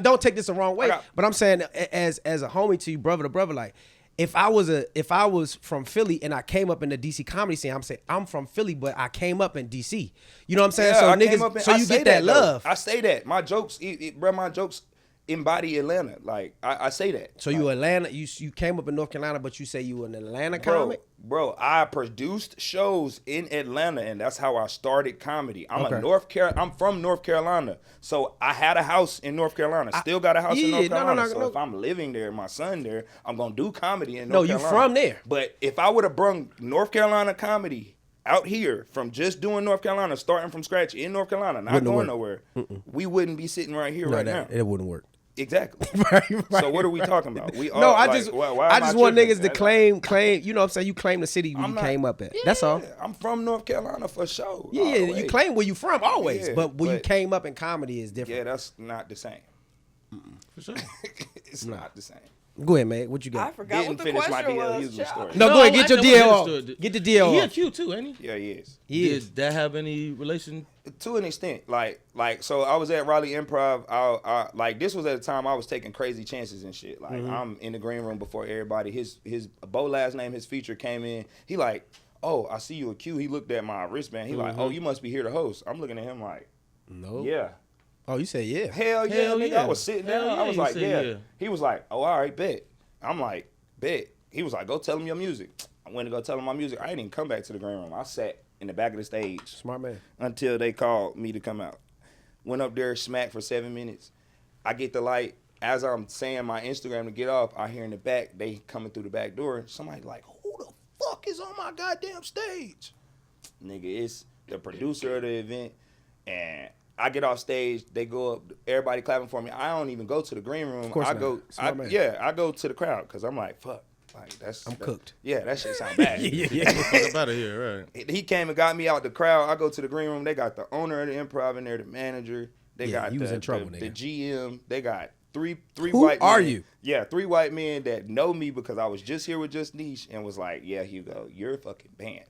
don't take this the wrong way. got- But I'm saying as a homie to you, brother to brother, like if I was from Philly and I came up in the DC comedy scene, I'm saying I'm from Philly, but I came up in DC. You know what I'm saying? Yeah, so I came niggas, up in- so I you say get that though. love. I say that my jokes, bro. My jokes embody Atlanta. Like I say that. So you Atlanta, you came up in North Carolina, but you say you an Atlanta Bro, comic? bro, I produced shows in Atlanta, and that's how I started comedy. I'm Okay. I'm from North Carolina, so I had a house in North Carolina. Still got a house in North Carolina. So if I'm living there, my son there, I'm gonna do comedy in North Carolina. No, you from there. But if I would have brung North Carolina comedy out here from just doing North Carolina, starting from scratch in North Carolina, not Wouldn't going work. nowhere, we wouldn't be sitting right here right now. It wouldn't work. Exactly. Right. So what are we talking about? We all, No, I like, just why I am just want tripping? niggas to claim. You know what I'm saying? You claim the city where you not- came up at. That's all. Yeah, I'm from North Carolina for sure. all Yeah, the you way. claim where you from always, Yeah, but where you but- came up in comedy is Yeah, different. that's not the same. For sure. It's not the same. Go ahead, man. What you I got? forgot Didn't what the finish my question DL was. Hughley child. story. No, go ahead. Get your actually, I DL understood. off. Get the DL He off. a Q too, ain't he? Yeah, he is. Did that have any relation? To an extent, like, so I was at Raleigh Improv. I like this was at a time I was taking crazy chances and shit. Like I'm in the green room before everybody. His Bo last name, his feature came in. He like, oh, I see you a Q. He looked at my wristband. He like, oh, you must be here to host. I'm looking at him like, No. yeah. Oh, you said yeah. Hell yeah, Hell nigga. yeah. I was sitting Hell down. yeah, I was you like, said yeah. yeah. He was like, oh, all right, bet. I'm like, bet. He was like, go tell him your music. I went to go tell him my music. I didn't even come back to the green room. I sat in the back of the stage Smart man. until they called me to come out. Went up there, smacked for 7 minutes. I get the light. As I'm saying my Instagram to get off, I hear in the back, they coming through the back door. Somebody like, who the fuck is on my goddamn stage? Nigga, it's the producer of the event. And I get off stage, they go up, everybody clapping for me. I don't even go to the green room. Of course I not. go, Smart man. I go to the crowd because I'm like, fuck. Like I'm cooked. Yeah, that shit sound bad. Fuck up out of here, right? He came and got me out the crowd. I go to the green room. They got the owner of the Improv in there, the manager. They Yeah, got you was in trouble, the nigga. GM. They got three Who white are men. you? Yeah, 3 white men that know me because I was just here with Just Niche and was like, yeah, Hugo, you're fucking banned.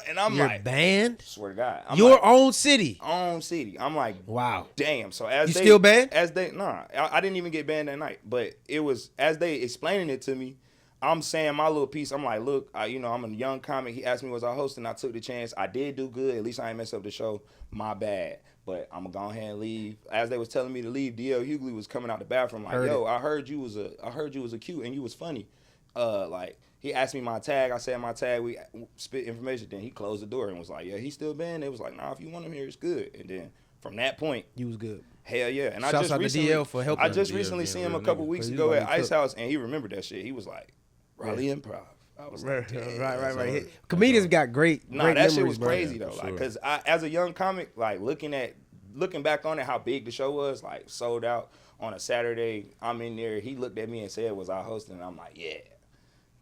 And I'm You're like, banned? swear to God. I'm Your like, own city. own city. I'm like, Wow. damn. So as You they still banned? As they I didn't even get banned that night. But it was as they explaining it to me, I'm saying my little piece. I'm like, look, I'm a young comic. He asked me was I hosting. I took the chance. I did do good. At least I ain't mess up the show. My bad. But I'm gonna go ahead and leave. As they was telling me to leave, D.L. Hughley was coming out the bathroom like, I heard you was a Q and you was funny. Like he asked me my tag. I said my tag. We spit information. Then he closed the door and was like, yeah, he's still banned. It was like, nah, if you want him here, it's good. And then from that point, You was good. hell yeah. And Shouts I just out to recently, DL for helping I just him. recently DL seen him being a a couple nigga. weeks He's ago gonna at be Ice cooked. House, and he remembered that shit. He was like, Raleigh Improv. I was like, damn. Right. Comedians got great Nah, great that shit memories, was bro. crazy though. Like, cause as a young comic, like looking back on it, how big the show was, like sold out on a Saturday. I'm in there. He looked at me and said, "Was I hosting?" And I'm like, "Yeah."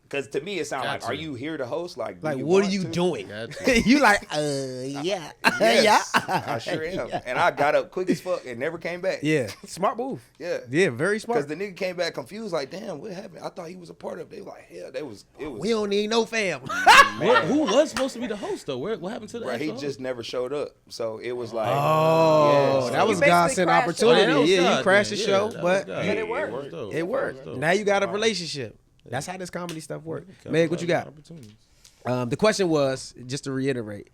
Cause to me it sounded like, Gotcha. "Are you here to host?" Like, do Like, you what are want you to? doing? Gotcha. You like, yeah. Yes, yeah. I sure am. And I got up quick as fuck and never came back. Yeah. Smart move. Yeah. Yeah, very Because smart. the nigga came back confused, like, damn, what happened? I thought he was a part of it. They were like, hell, it was. We don't need no fam. Who was supposed to be the host though? What happened to the Bro, he actual just never showed up. So it was like, Oh, yeah, that so was basically Godsend crashed opportunity. Oh, that was Yeah, God you crashed the then. show, that but was God. But it worked. That was dope. it worked. That was dope. Now you got a relationship. That's how this comedy stuff works. Meg, what you got? Opportunities. The question was, just to reiterate,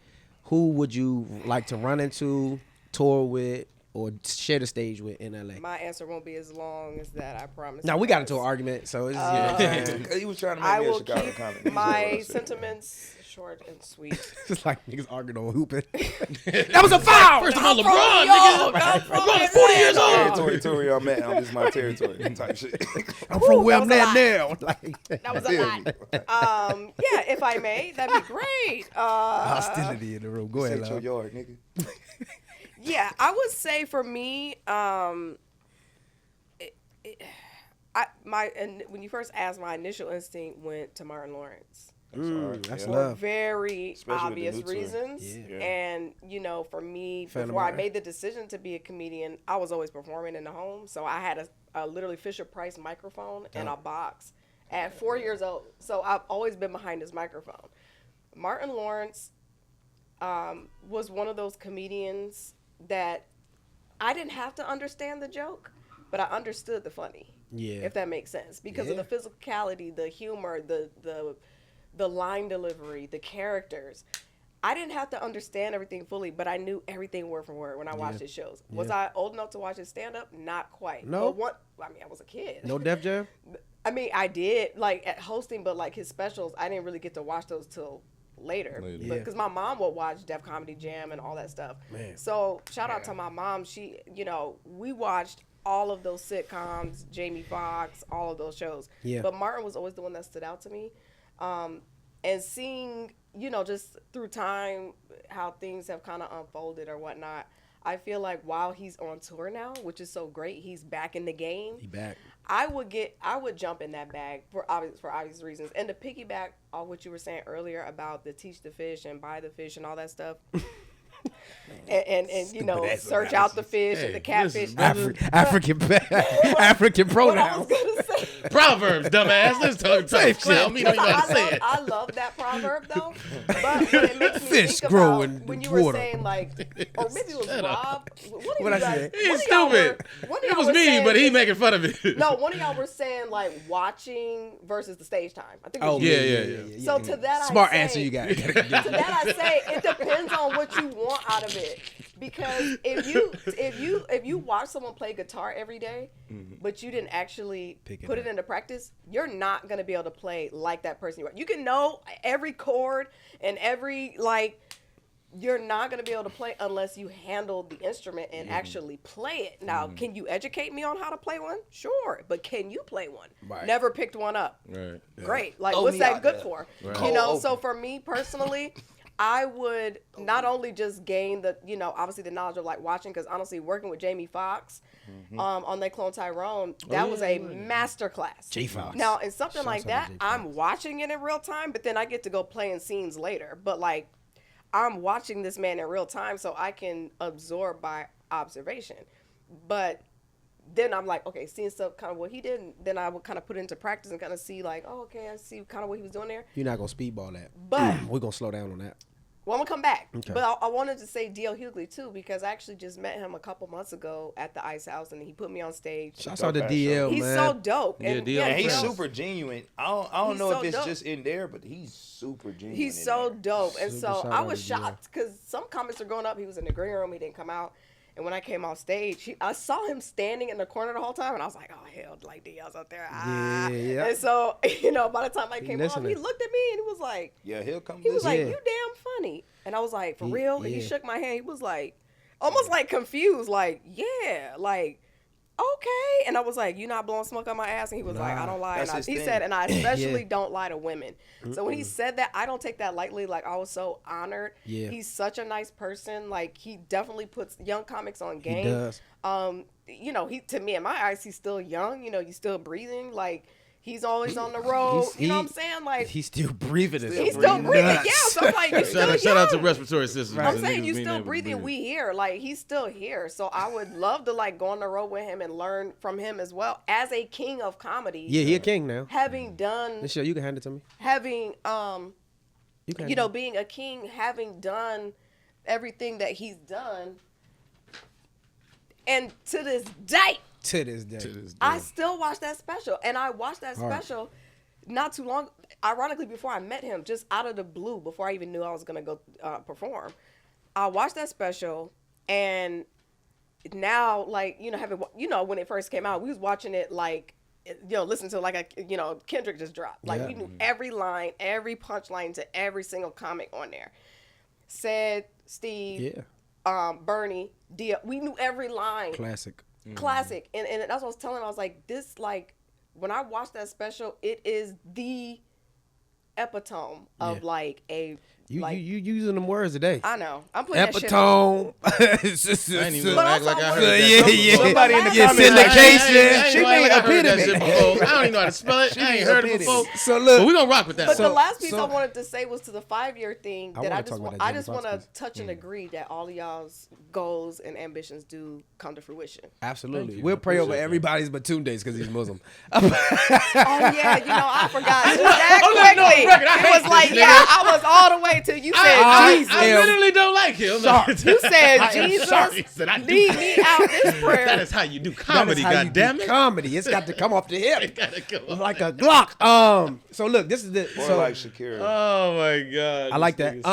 who would you like to run into, tour with, or share the stage with in LA? My answer won't be as long as that, I promise. Now we got into an argument, so it's He was trying to I make me a will Chicago keep comic. my sentiments short and sweet. it's like niggas arguing over hooping. That was a foul. First of all, LeBron, York, nigga. I'm from LeBron is 40 years old. Territory I'm at. This is my territory type shit. I'm from where I'm that at now. Like That was a lot. Yeah, if I may, that'd be great. hostility in the room. Go ahead, Set your love. yard, nigga. Yeah, I would say for me, when you first asked, my initial instinct went to Martin Lawrence. That's Yeah. love. Very Especially with the obvious new tour. reasons. Yeah. And, you know, for me, Fan of before I Martin. made the decision to be a comedian, I was always performing in the home. So I had a literally Fisher-Price microphone and a box at 4 years old. So I've always been behind this microphone. Martin Lawrence was one of those comedians that I didn't have to understand the joke, but I understood the funny. Yeah. If that makes sense. Because of the physicality, the humor, the line delivery, the characters. I didn't have to understand everything fully, but I knew everything word for word when I watched his shows. Was I old enough to watch his stand-up? Not quite. No. But I was a kid. No Def Jam? I mean, I did, like, at hosting, but, like, his specials, I didn't really get to watch those till later. Yeah. Because my mom would watch Def Comedy Jam and all that stuff. Man. So, shout out to my mom. She, you know, we watched all of those sitcoms, Jamie Foxx, all of those shows. Yeah. But Martin was always the one that stood out to me. And seeing, you know, just through time, how things have kind of unfolded or whatnot, I feel like while he's on tour now, which is so great, he's back in the game. He back. I would jump in that bag for obvious reasons. And to piggyback on what you were saying earlier about the teach the fish and buy the fish and all that stuff. and you know, search out the fish and the catfish. African What I pronouns. was gonna say. Proverbs, dumbass. Let's talk shit. I mean, you know how to say it. I love that proverb though. But what it makes me Fish think grow about in when you water. were saying like, or maybe it was Rob. One of you I guys, say? He's one of y'all stupid. one of It y'all was were me, saying but he this- making fun of it. No, one of y'all were saying like watching versus the stage time. I think. It was Oh, you. Yeah. So to that, Smart I say, answer you got. To that I say it depends on what you want out of it. Because if you watch someone play guitar every day, but you didn't actually put it into practice, you're not gonna be able to play like that person. You can know every chord and every you're not gonna be able to play unless you handle the instrument and actually play it. Now, can you educate me on how to play one? Sure, but can you play one? Right. Never picked one up. Right. Great. Like, Throw what's me that out good there. for? Right. You know, Cold so open. for me personally, I would not only just gain the, you know, obviously the knowledge of like watching, because honestly, working with Jamie Foxx on They Clone Tyrone, that was a masterclass. J Fox. Now, in something Shouts like out that, to J. Fox. I'm watching it in real time, but then I get to go play in scenes later. But like, I'm watching this man in real time, so I can absorb by observation. But then I'm like, okay, seeing stuff kind of what he did, and then I would kind of put it into practice and kind of see like, oh, okay, I see kind of what he was doing there. You're not gonna speedball that. But We're gonna slow down on that. well, I'm gonna come back. Okay. But I wanted to say D.L. Hughley too, because I actually just met him a couple months ago at the Ice House, and he put me on stage. Shouts out to Dope ass DL, He's man. so dope. Yeah, And, D.L. And he's D.L. super genuine. I don't He's know so if it's dope. just in there, but he's super genuine. He's in so there. dope. And Super so shout I out was to D.L. shocked because some comics are going up. He was in the green room. He didn't come out. And when I came off stage, I saw him standing in the corner the whole time. And I was like, oh, hell, like DL's up there. Ah. Yeah. And so, you know, by the time I came off, listening. he looked at me and he was like, Yeah, he'll come. he was like, Yeah. you damn funny. And I was like, for real? And he yeah. shook my hand. He was like, almost like confused, like, yeah, like, okay. And I was like, you not blowing smoke on my ass? And he was like, I don't lie. That's And his he thing. said, and I especially Yeah. don't lie to women. So when he said that, I don't take that lightly. Like, I was so honored. Yeah. He's such a nice person. Like, he definitely puts young comics on game. does. You know, to me, in my eyes, he's still young. You know, he's still breathing. Like, he's always on the road. You know what I'm saying? Like, He's still breathing. he's still breathing. Nuts. Yeah, so I'm like, you still Shout out to young. respiratory systems. I'm and saying niggas you being still able to breathing. breathe. We here, like he's still here. So I would love to like go on the road with him and learn from him as well as a king of comedy. Yeah, he a king now. Having done, Nichelle, you can hand it to me. having You can. you know, being a king, having done everything that he's done, and to this day, to this day. I still watch that special, and I watched that special not too long. Ironically, before I met him, just out of the blue, before I even knew I was gonna go perform, I watched that special, and now, like, when it first came out, we was watching it like, listen to like Kendrick just dropped. Like, we knew every line, every punchline to every single comic on there. Said Steve, Bernie, Dia, we knew every line. Classic. And that's what I was telling him. I was like, this, like, when I watched that special, it is the epitome of like a. You using them words today. I know. I'm putting epitome. That shit. I ain't even gonna act like I heard that. Somebody in the syndication. She made epitome. I don't even know how to spell it. I ain't heard it before. So look, but we gonna rock with that. But the last piece I wanted to say was to the 5-year thing that I just want to touch and agree that all of y'all's goals and ambitions do come to fruition. Absolutely. We'll pray over everybody's Batum days because he's Muslim. Oh yeah, I forgot that quickly. It was like, I was all the way till you said Jesus. I literally don't like him. You said Jesus. Lead me out this prayer. That is how you do comedy. Goddammit. Comedy. It's got to come off the hip. It gotta come like a Glock. So look, this is the. So like Shakira. Oh my God. I like that.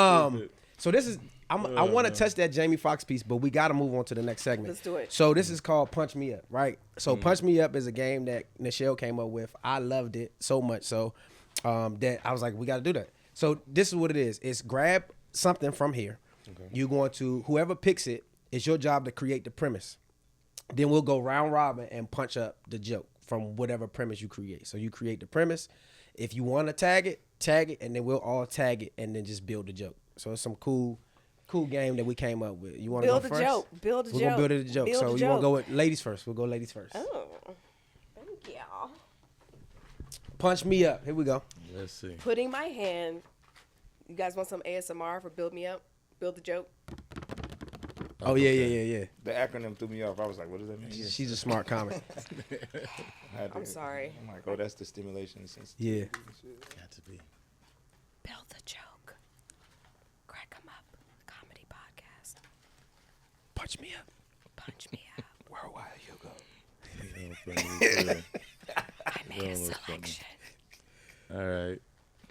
So this is. I want to touch that Jamie Foxx piece, but we got to move on to the next segment. Let's do it. So this is called Punch Me Up, right? So Punch Me Up is a game that Nichelle came up with. I loved it so much so that I was like, we got to do that. So this is what it is. It's grab something from here. Okay. You're going to, whoever picks it, it's your job to create the premise. Then we'll go round robin and punch up the joke from whatever premise you create. So you create the premise. If you want to tag it, and then we'll all tag it and then just build the joke. So it's some cool game that we came up with. You want to go first? Build a joke. We're going to build a joke. So you want to go with ladies first? We'll go ladies first. Oh, thank y'all. Punch me up. Here we go. Let's see. Putting my hand. You guys want some ASMR for build me up? Build the joke? Oh, yeah. The acronym threw me off. I was like, what does that mean? She's a smart comic. I'm sorry. I'm like, oh, that's the stimulation. Yeah. Got to be. Build the joke. Crack 'em up. Comedy podcast. Punch me up. Punch me up. Worldwide, you go. I made a selection. All right.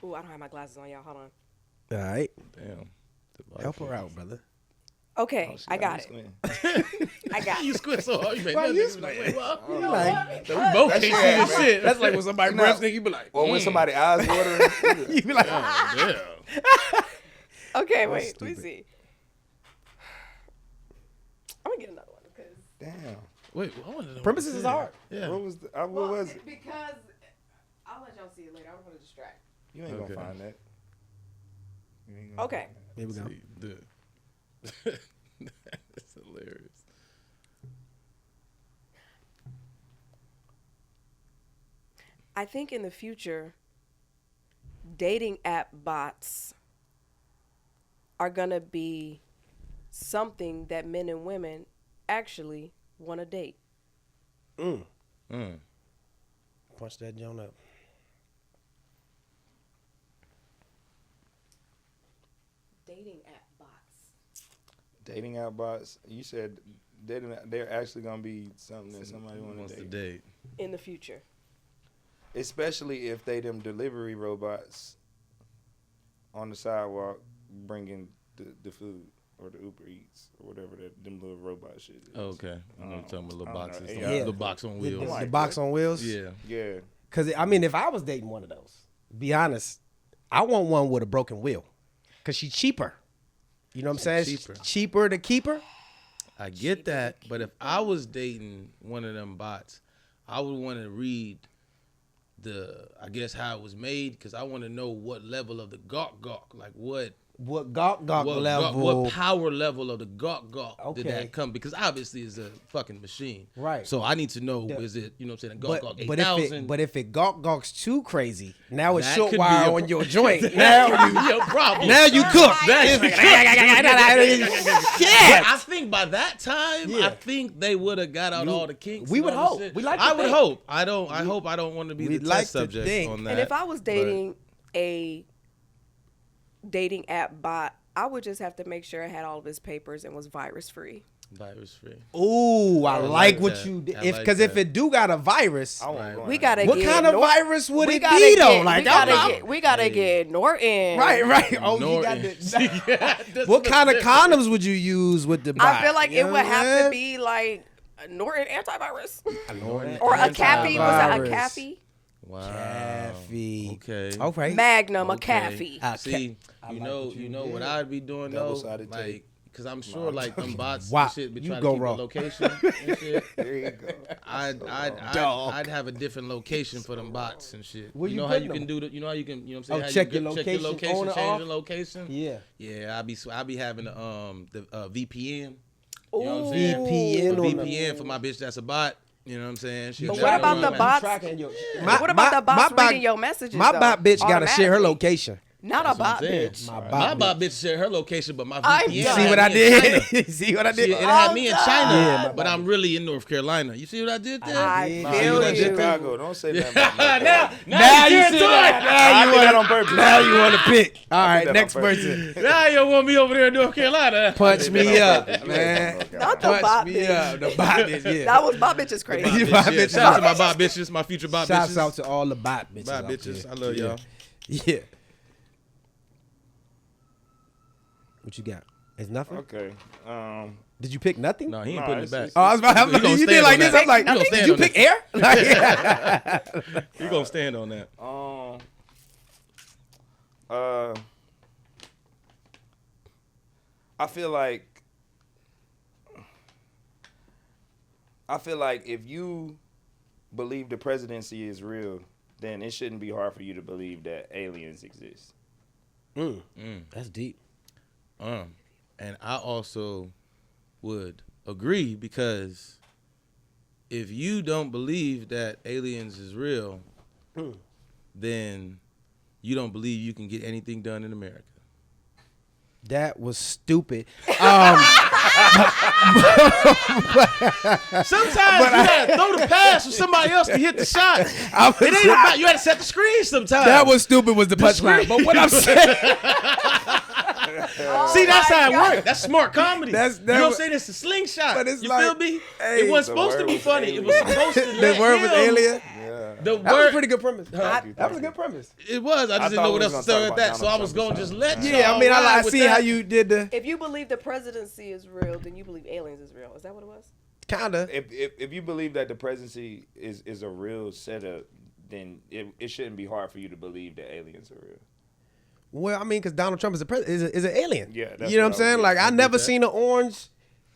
Ooh, I don't have my glasses on, y'all. Hold on. All right. Damn. Help her out, brother. Okay, I got it. I got it. You squint so hard, you made Why nothing. you You like, squint? wait, what? You like, We both can't see the shit. that's like when somebody breath thing, you be like, Or when somebody eyes watering. you be like, Oh, damn. Okay, wait. Let me stupid. see. I'm gonna get another one because. Damn. Wait, I want to know. premises is hard. Yeah. What was it? Because I'll let y'all see it later. I don't want to distract. You ain't Okay. gonna find that. You ain't gonna Okay. Here we go. See, That's hilarious. I think in the future, dating app bots are gonna be something that men and women actually want to date. Punch that joint up. Dating app bots. Dating app bots. You said they're actually gonna be something that somebody Wants want to to date. date. In the future. Especially if they them delivery robots on the sidewalk bringing the food or the Uber Eats or whatever them little robot shit is. Oh, okay. I know what you're talking about little I don't boxes. know. Yeah. The box on The, wheels. the box on wheels. Yeah. Yeah. Because, I mean, if I was dating one of those, be honest, I want one with a broken wheel. Because she's cheaper. You know what I'm saying? Cheaper. Cheaper to keep her. I get that, but if I was dating one of them bots, I would want to read I guess how it was made, because I want to know what level of the gawk, like what gawk level. what power level of the gawk did Okay. that come? Because obviously it's a fucking machine, Right. So I need to know, is it, you know what I'm saying, a gawk But 8,000? if it gawks too crazy, now it's That short could be wire a- on your joint. That now could be your problem. now you cook. That's Shit. I think by that time, Yeah. I think they would have got out all the kinks. we and would all the hope. shit. We like to I would think. hope. I hope I don't want to be we the like test to subject think. on that. And if I was but- dating a dating app bot, I would just have to make sure it had all of his papers and was virus free. Virus free. Ooh, I like what that. you did. I If like because if that. it do got a virus, I won't go We in gotta there. what get kind of Nor- virus would we it gotta be though? get- Like we gotta get Norton. right. Oh, you Norton. got the. What kind of condoms would you use with the? I feel like You it know would what have I'm to be like a Norton antivirus Norton or a Caffey. Was that a antivirus. Caffey? Wow. Caffey. Okay. Okay. Magnum, a Okay. Caffey. See, I you like know, what you you know did. what I'd be doing though, Double-sided tape. like, cause I'm sure like them bots Wow, and shit be you trying go to keep wrong. a location and shit. There you go. I'd have a different location for them bots and shit. Where you you know how you putting can do the, you know how you can, you know what I'm saying? Oh, How check you your check your location on location, and change off? the location. Yeah. Yeah, I be having the VPN. Ooh. You know what I'm saying? VPN The on the- VPN for my bitch that's a bot. You know what I'm saying? She'll But never what about run the my- bots? Tracking your- What about the bots bot- reading your messages? My though, bot bitch gotta share her automatically? location. Not a That's what I'm bot saying. bitch. My My bot bot bitch shared her location, but my I'm VPN. done. See had what I me in China. did? See what I See, it did? had me in I'm China, done. but I'm really in North Carolina. You see what I did there? I Yeah. Nah, feel you in you. Chicago. Don't say nothing about that. Now you see doing that. it. Now I you did that want on purpose. Now you want to pick. All right, that next on purpose. person. Now you don't want me over there in North Carolina. Punch me up, purpose. man. Not the Punch bot me bitch. up. The bot bitch. Yeah. That was bot bitch is Bot crazy. bitch, Bot yeah. bitches. Shout out to my bot bitches, my future bot Shouts bitches. out to all the bot bitches. Bot out bitches. there. I love y'all. Yeah. What you got? It's nothing. Okay. Did you pick nothing? No, he ain't Nah, putting it it's- back. Oh, I was about. You gonna You did stand like on this. that. I'm like, You gonna did stand you on pick air? Like, You gonna stand on that? I feel like if you believe the presidency is real, then it shouldn't be hard for you to believe that aliens exist. That's deep. And I also would agree because if you don't believe that aliens is real, then you don't believe you can get anything done in America. That was stupid. Sometimes you gotta throw the pass for somebody else to hit the shot. It ain't about you gotta set the screen sometimes. That was stupid. Was the punchline? But what I'm saying, See, that's my how it God. works. That's smart comedy. That's- You that know what I'm was- saying? It's a slingshot. But it's you like, feel me? hey, It wasn't the supposed to word be was funny. It was alien. supposed to the let word was him- alien. Yeah. The That was a word, pretty good premise. Thank you, That was a thank good premise. it was. I just didn't thought know we what was else to gonna say talk with that, about so I was Donald gonna Trump just or let something. you. Yeah, I mean, I see how you did the If you believe the presidency is real, then you believe aliens is real. Is that what it was? kinda. If you believe that the presidency is a real setup, then it shouldn't be hard for you to believe that aliens are real. Well, I mean, because Donald Trump is is an alien. Yeah, that's you know what I'm what I was saying? getting Like, I at. never seen an orange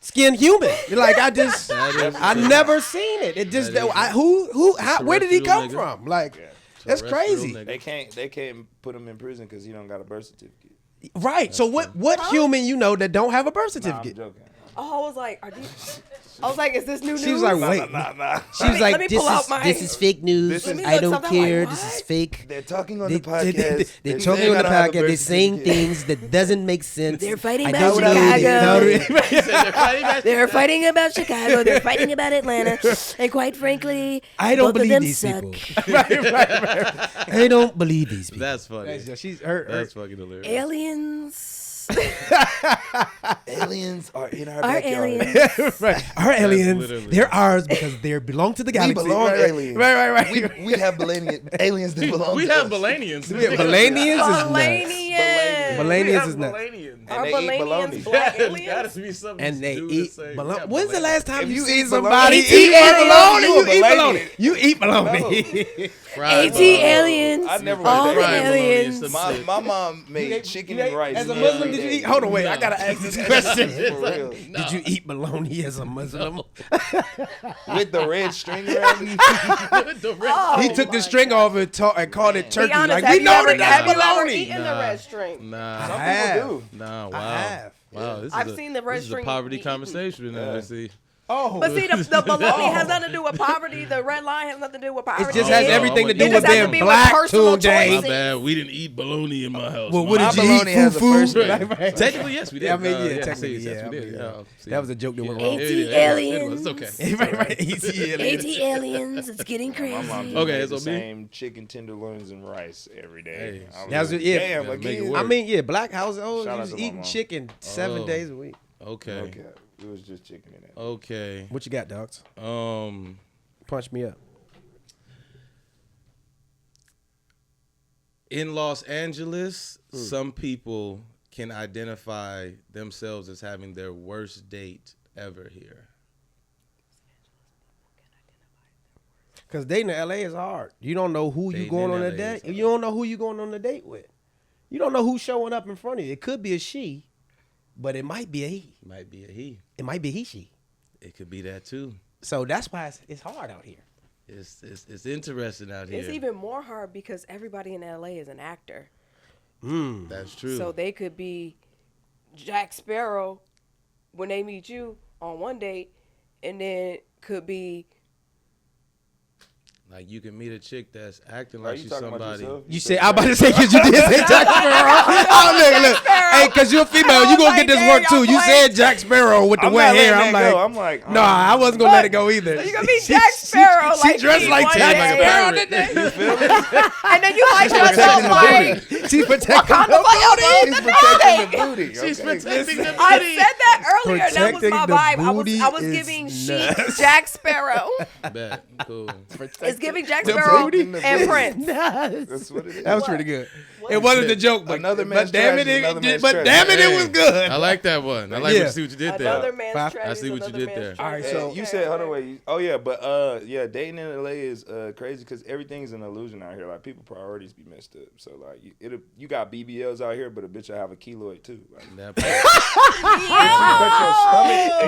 skinned human. Like, I just, That is I true. never seen it. It just, That is where did he come terrestrial nigga. from? Like, Yeah. that's Terrestrial crazy. nigga. They can't put him in prison because he don't got a birth certificate. Right. So what human you know that don't have a birth Nah, I'm certificate? joking. Oh, I was like, are these? I was like, is this new news? She was like, wait. Nah. She was like, let me pull out my- this is fake news. This is- I don't Let me look care. something like, This is what? fake. They're talking on They, the podcast. they're They talking say on the I don't have a podcast. birth They're saying certificate. things that doesn't make sense. They're fighting I about don't know Chicago. He said they're fighting back. They're fighting about Chicago. They're fighting about Atlanta. And quite frankly, I don't both of believe them these suck. people. right. I don't believe these people. That's funny. She's her. That's fucking hilarious. Aliens Aliens are in our are backyard. aliens. Right. Our aliens, literally- they're ours because they belong to the We galaxy. belong right, aliens. Right. We have aliens that belong We to have us. Balanians. Yeah, Balanians is nuts. Balanians. Balanians is nuts. Balanians. Are And they eat Balanians bologna. black Gotta aliens? be something And they to eat say. bologna. Yeah, When's the bologna. last time If you you seen eat somebody bologna, eat you a bologna? Balanian. You eat bologna. Fried AT bologna. aliens. I never All went the there. Fried bologna is aliens. some My mom made chicken and rice. As a every Muslim, did you day. eat? Hold on, wait. I No. gotta ask this question. For real. Did you eat bologna as a Muslim? With the red string around you? The red- Oh, He took the my string God. off and called it Be turkey. honest, Like have we you know ever- that have that's you ever bologna. eaten the red string? Nah. Some have. people do. Nah, wow. I have. Wow, this I've is a, seen the red this is a string poverty be eaten. conversation. Yeah. See. Oh, But see, the bologna has nothing to do with poverty. The red line has nothing to do with poverty. it just Oh, has no, everything to it do just with has to being be with black personal today. My choices. bad. We didn't eat bologna in my house. Well, what My did you bologna eat? has a Foo-foo? first name. Right, right. Technically, yes, we did. Yeah, I mean, yeah, technically, yes, yeah. we I did. mean, Yeah, see. That was a joke that went wrong. It AT is. aliens. It's okay. right. AT aliens. It's getting My mom crazy. just Okay, made so the me? same chicken tenderloins and rice every day. Hey, I was That's like, what- yeah. damn, Yeah, make it again. work. I mean, yeah, black households Shout out was to my eating mom. chicken 7 Oh. days a week. Okay. It was just chicken in that. Okay. What you got, dogs? Punch me up. In Los Angeles, some people can identify themselves as having their worst date ever here. Because dating in LA is hard. You don't know who you going on a date. You don't know who you going on a date with. You don't know who's showing up in front of you. It could be a she, but it might be a he. It might be a he. It might be he, she. It could be that too. So that's why it's hard out here. It's interesting out here. It's even more hard because everybody in LA is an actor. That's true. So they could be Jack Sparrow when they meet you on one date, and then could be like you can meet a chick that's acting like she's somebody. You say I'm about to say because you did say Jack Sparrow. Oh look. Hey, because you're a female, you gonna get this work too. You said Jack Sparrow with the wet hair. I'm like, no, I wasn't gonna let it go either. So you gonna be Jack Sparrow. She dressed like Jack Sparrow today. You feel me? And then you like yourself like she's protecting the booty. She's protecting the booty. I said that earlier. That was Protecting my the vibe. booty I was is giving nuts. Jack Sparrow. Bet. Cool. It's giving Jack Sparrow booty. and Prince. That's what it is. That was pretty good. It wasn't a joke, but Another man's damn trash is another it, man's but trash. damn it was good. I like that one. I like Yeah. what you did there. Another man's Five. treasure I is see what you another did man's there. treasure. All right, so- You said, hold on, wait. But dating in LA is crazy because everything's an illusion out here. Like people priorities be messed up. So like you got BBLs out here, but a bitch will have a keloid too. Like, That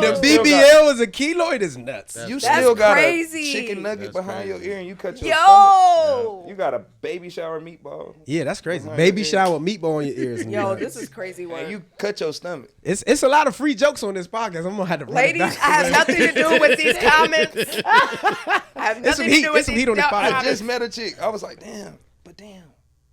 The BBL is a keloid is nuts. You That's still got crazy. a chicken nugget That's behind crazy. your ear and you cut your stomach. Yo. You got a baby shower meatball. Yeah, that's crazy. Behind Baby your ear. shower meatball on your ears. and Yo, nuts. this is crazy work. And you cut your stomach. It's a lot of free jokes on this podcast. I'm gonna have to run Ladies, it I back. have nothing to do with these comments. I have It's some nothing to heat- do it's with some these heat on this podcast. I comments. just met a chick. I was like, damn.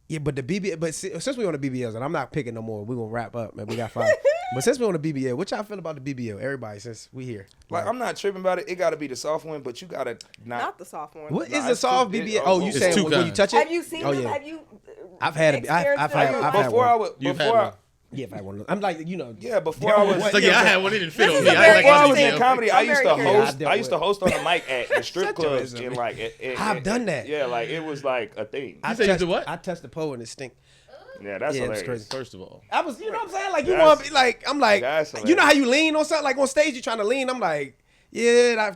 Yeah, but the BBL, but since we on the BBLs, and I'm not picking no more, we're gonna wrap up, man. We got 5. But since we on the BBL, what y'all feel about the BBL? Everybody, since we here. Like, I'm not tripping about it. It got to be the soft one, but you got to Not the soft one. What Nah, is the it's soft too- BBL? it- Oh, you it's saying two when you kinds. touch it? Have you seen Oh, them? yeah. Have you? I've had it. I've had before I one. would, You've before had I, one. Yeah, I've had one. I'm like, you know. yeah, before I was, So yeah, I had one. It didn't fit This on is me. a I very like before I my was in interesting- BBL. comedy, I I'm used very to curious. host. I used to host on the mic at the strip Shut your clubs ass up. and like. I've done that. Yeah, like it was like a thing. I said you touched did what? I touched the pole and it stink. Yeah, that's Yeah, it's hilarious. crazy. First of all, I was, you know what I'm saying? Like, you That's- want to be like, I'm like, that's you know how you lean on something? Like on stage, you trying to lean. I'm like, yeah,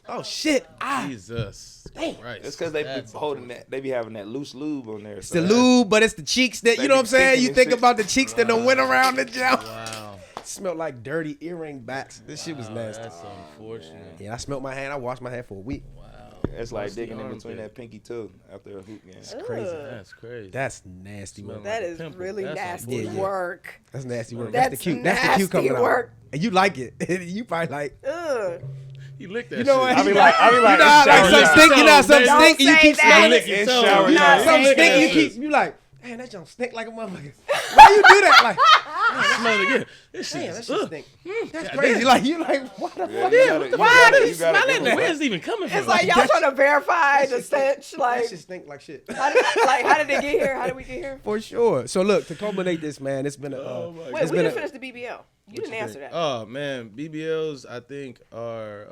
oh shit. Jesus Christ. It's because they be That's holding that. They be having that loose lube on there. It's the lube, but it's the cheeks that, They you know be what I'm saying? thinking You this think shit. about the cheeks that done went around the jump. Wow. Smelled like dirty earring backs. This shit was nasty. That's unfortunate. Yeah, I smelled my hand. I washed my hand for a week. It's like What's the digging in between armpit? that pinky toe after a hoop game. Crazy. That's crazy. That's nasty Smell work. like That a is pimple. really That's nasty unfortunate. work. That's nasty work. That's That's the cute. That's the cute nasty coming work. out. And you like it. You probably like. Ugh. You licked that You know shit. what? I be like, You know how, like, some shower stink, you know how some Don't stink and you say keep that. smelling Lick it. your In toe. shower You time. know, Some lick stink that you shit. keep, you like, man, that junk stink like a motherfucker. Why you do that? Like, Smell it again. This shit damn, is that shit ugh. stink. That's crazy. Like, you like, what the fuck? Why are they smelling that? Where's it even coming from? It's like y'all trying to verify the stench. That Like, shit stink like shit. how did it get here? How did we get here? For sure. So look, to culminate this, man, it's been a. Wait, it's we been didn't a. finish the BBL. You didn't answer that. Oh man, BBLs I think are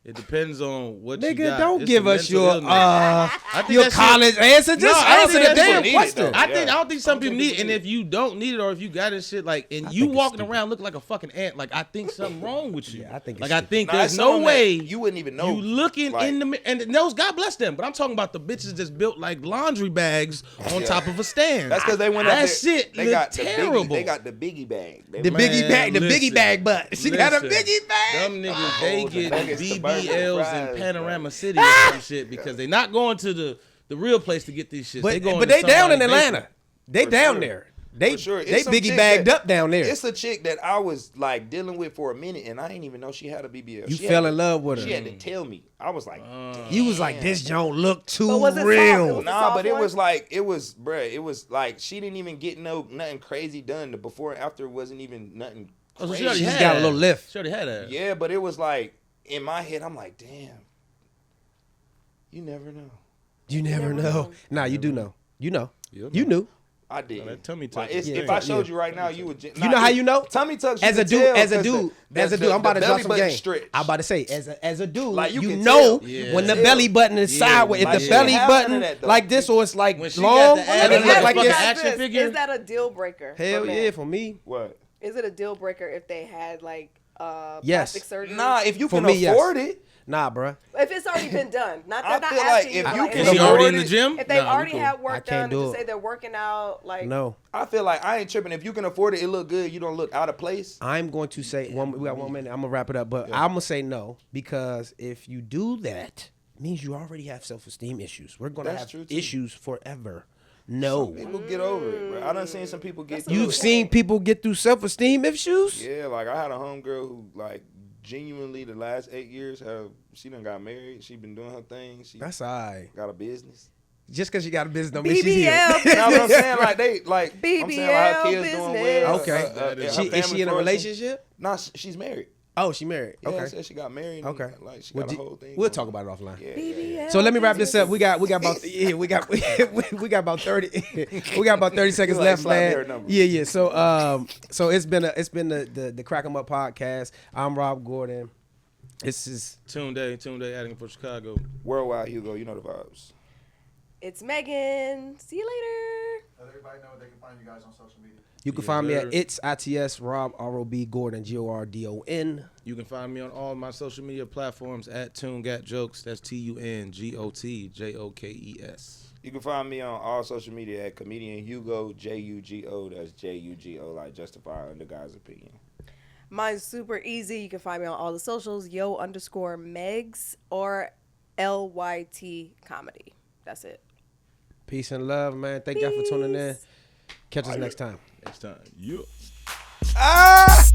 it depends on what you Nigga, got. don't It's give the us mental your illness. I think your that shit- college answer. Just I don't answer think the that's damn what needed, question. though. I don't think some people think need, it's and if you don't need it or if you got this shit like, and you think it's walking stupid. around looking like a fucking ant, like I think something wrong with you. Yeah, I think it's like I stupid. think Nah, there's it's no something that way you wouldn't even know. You looking Like- in the and those God bless them, but I'm talking about the bitches that's built like laundry bags on top of a stand. That's because they went out that there. shit They look got terrible. They got the biggie bag. They The went- biggie bag, the listen, biggie bag butt. She got a listen. biggie bag. Them niggas, they Oh, the get nuggets, the burgers, BBLs fries, in bro. Panorama City or some shit because they not going to the real place to get these shits. But they going but to they down in somebody's Atlanta. basement. They For down sure. there. They For sure. It's they some biggie chick bagged that- up down there. It's a chick that I was like dealing with for a minute, and I didn't even know she had a BBL. You She fell had in to- love with her. She had to tell me. I was like, You was like, this don't look too But was it soft? real. It was- nah, soft but it one? was like, it was like she didn't even get nothing crazy done. The before and after wasn't even nothing Oh, so crazy. she already She just had got a that. little lift. She already had that. Yeah, but it was like in my head, I'm like, damn. You never know. You never know. Nah, you do know. You know. You'll You know. knew. I did. that tummy tuck Like, is if thing. I showed you right now, you would. You know how you know? Tummy tucks. As a dude, I'm about to drop some game. I'm about to say, as a dude, Like, you you can know tell. Yeah. when the belly button is sideways. If like, the she belly ain't button having that, though. like this or it's like When she long, got the and ass it look like fucking this. action figure? Is that a deal breaker? Hell for men? yeah, for me. What? Is it a deal breaker if they had like Yes. plastic surgery? Nah, if you For can me, yes. afford it. Nah, bruh. If it's already been done, not I that not feel like asking if you, but you like, can Is if she they- already in the gym? If they Nah, we already cool. had I work can't done, do to it. say they're working out, like No. I feel like I ain't tripping. If you can afford it, it look good. You don't look out of place. I'm going to say we got 1 minute. I'm gonna wrap it up, but I'm gonna say no because if you do that, it means you already have self-esteem issues. We're gonna That's have true, too. issues forever. No, People get over it, bro. I done seen some people get. That's through you've it. seen people get through self-esteem issues. Yeah, like I had a homegirl who like genuinely the last 8 years she done got married. She been doing her thing. She That's all right. got a business. Just because you got a business don't mean she's healed. BBL Now what I'm saying, like they like I'm saying like her BBL kids doing business. well. Okay. her Is she family in a flourishing. relationship? Nah, she's married. Oh, she married. Yeah, I Okay. said she got married. Okay. And, like she Well, got a whole thing. we'll going talk on. about it offline. Yeah, BBL. So let me wrap this up. business. We got about we got we got about 30 we got about 30 seconds like left, Black Mirror man. numbers. Yeah. So it's been the Crack 'em Up podcast. I'm Rob Gordon. This is Tune Day, adding for Chicago. Worldwide Hugo, you know the vibes. It's Megan. See you later. Let everybody know where they can find you guys on social media. you can Yeah, find me sir. at ITS Rob ROB Gordon GORDON. You can find me on all my social media platforms at TuneGatJokes. That's TUNGOTJOKES. You can find me on all social media at comedian Hugo JUGO. That's JUGO, like justify under God's opinion. Mine's super easy. You can find me on all the socials, yo_Megs or LYT comedy. That's it. Peace and love, man. Thank y'all for tuning in. Catch us next time. Next time. Yeah. Ah!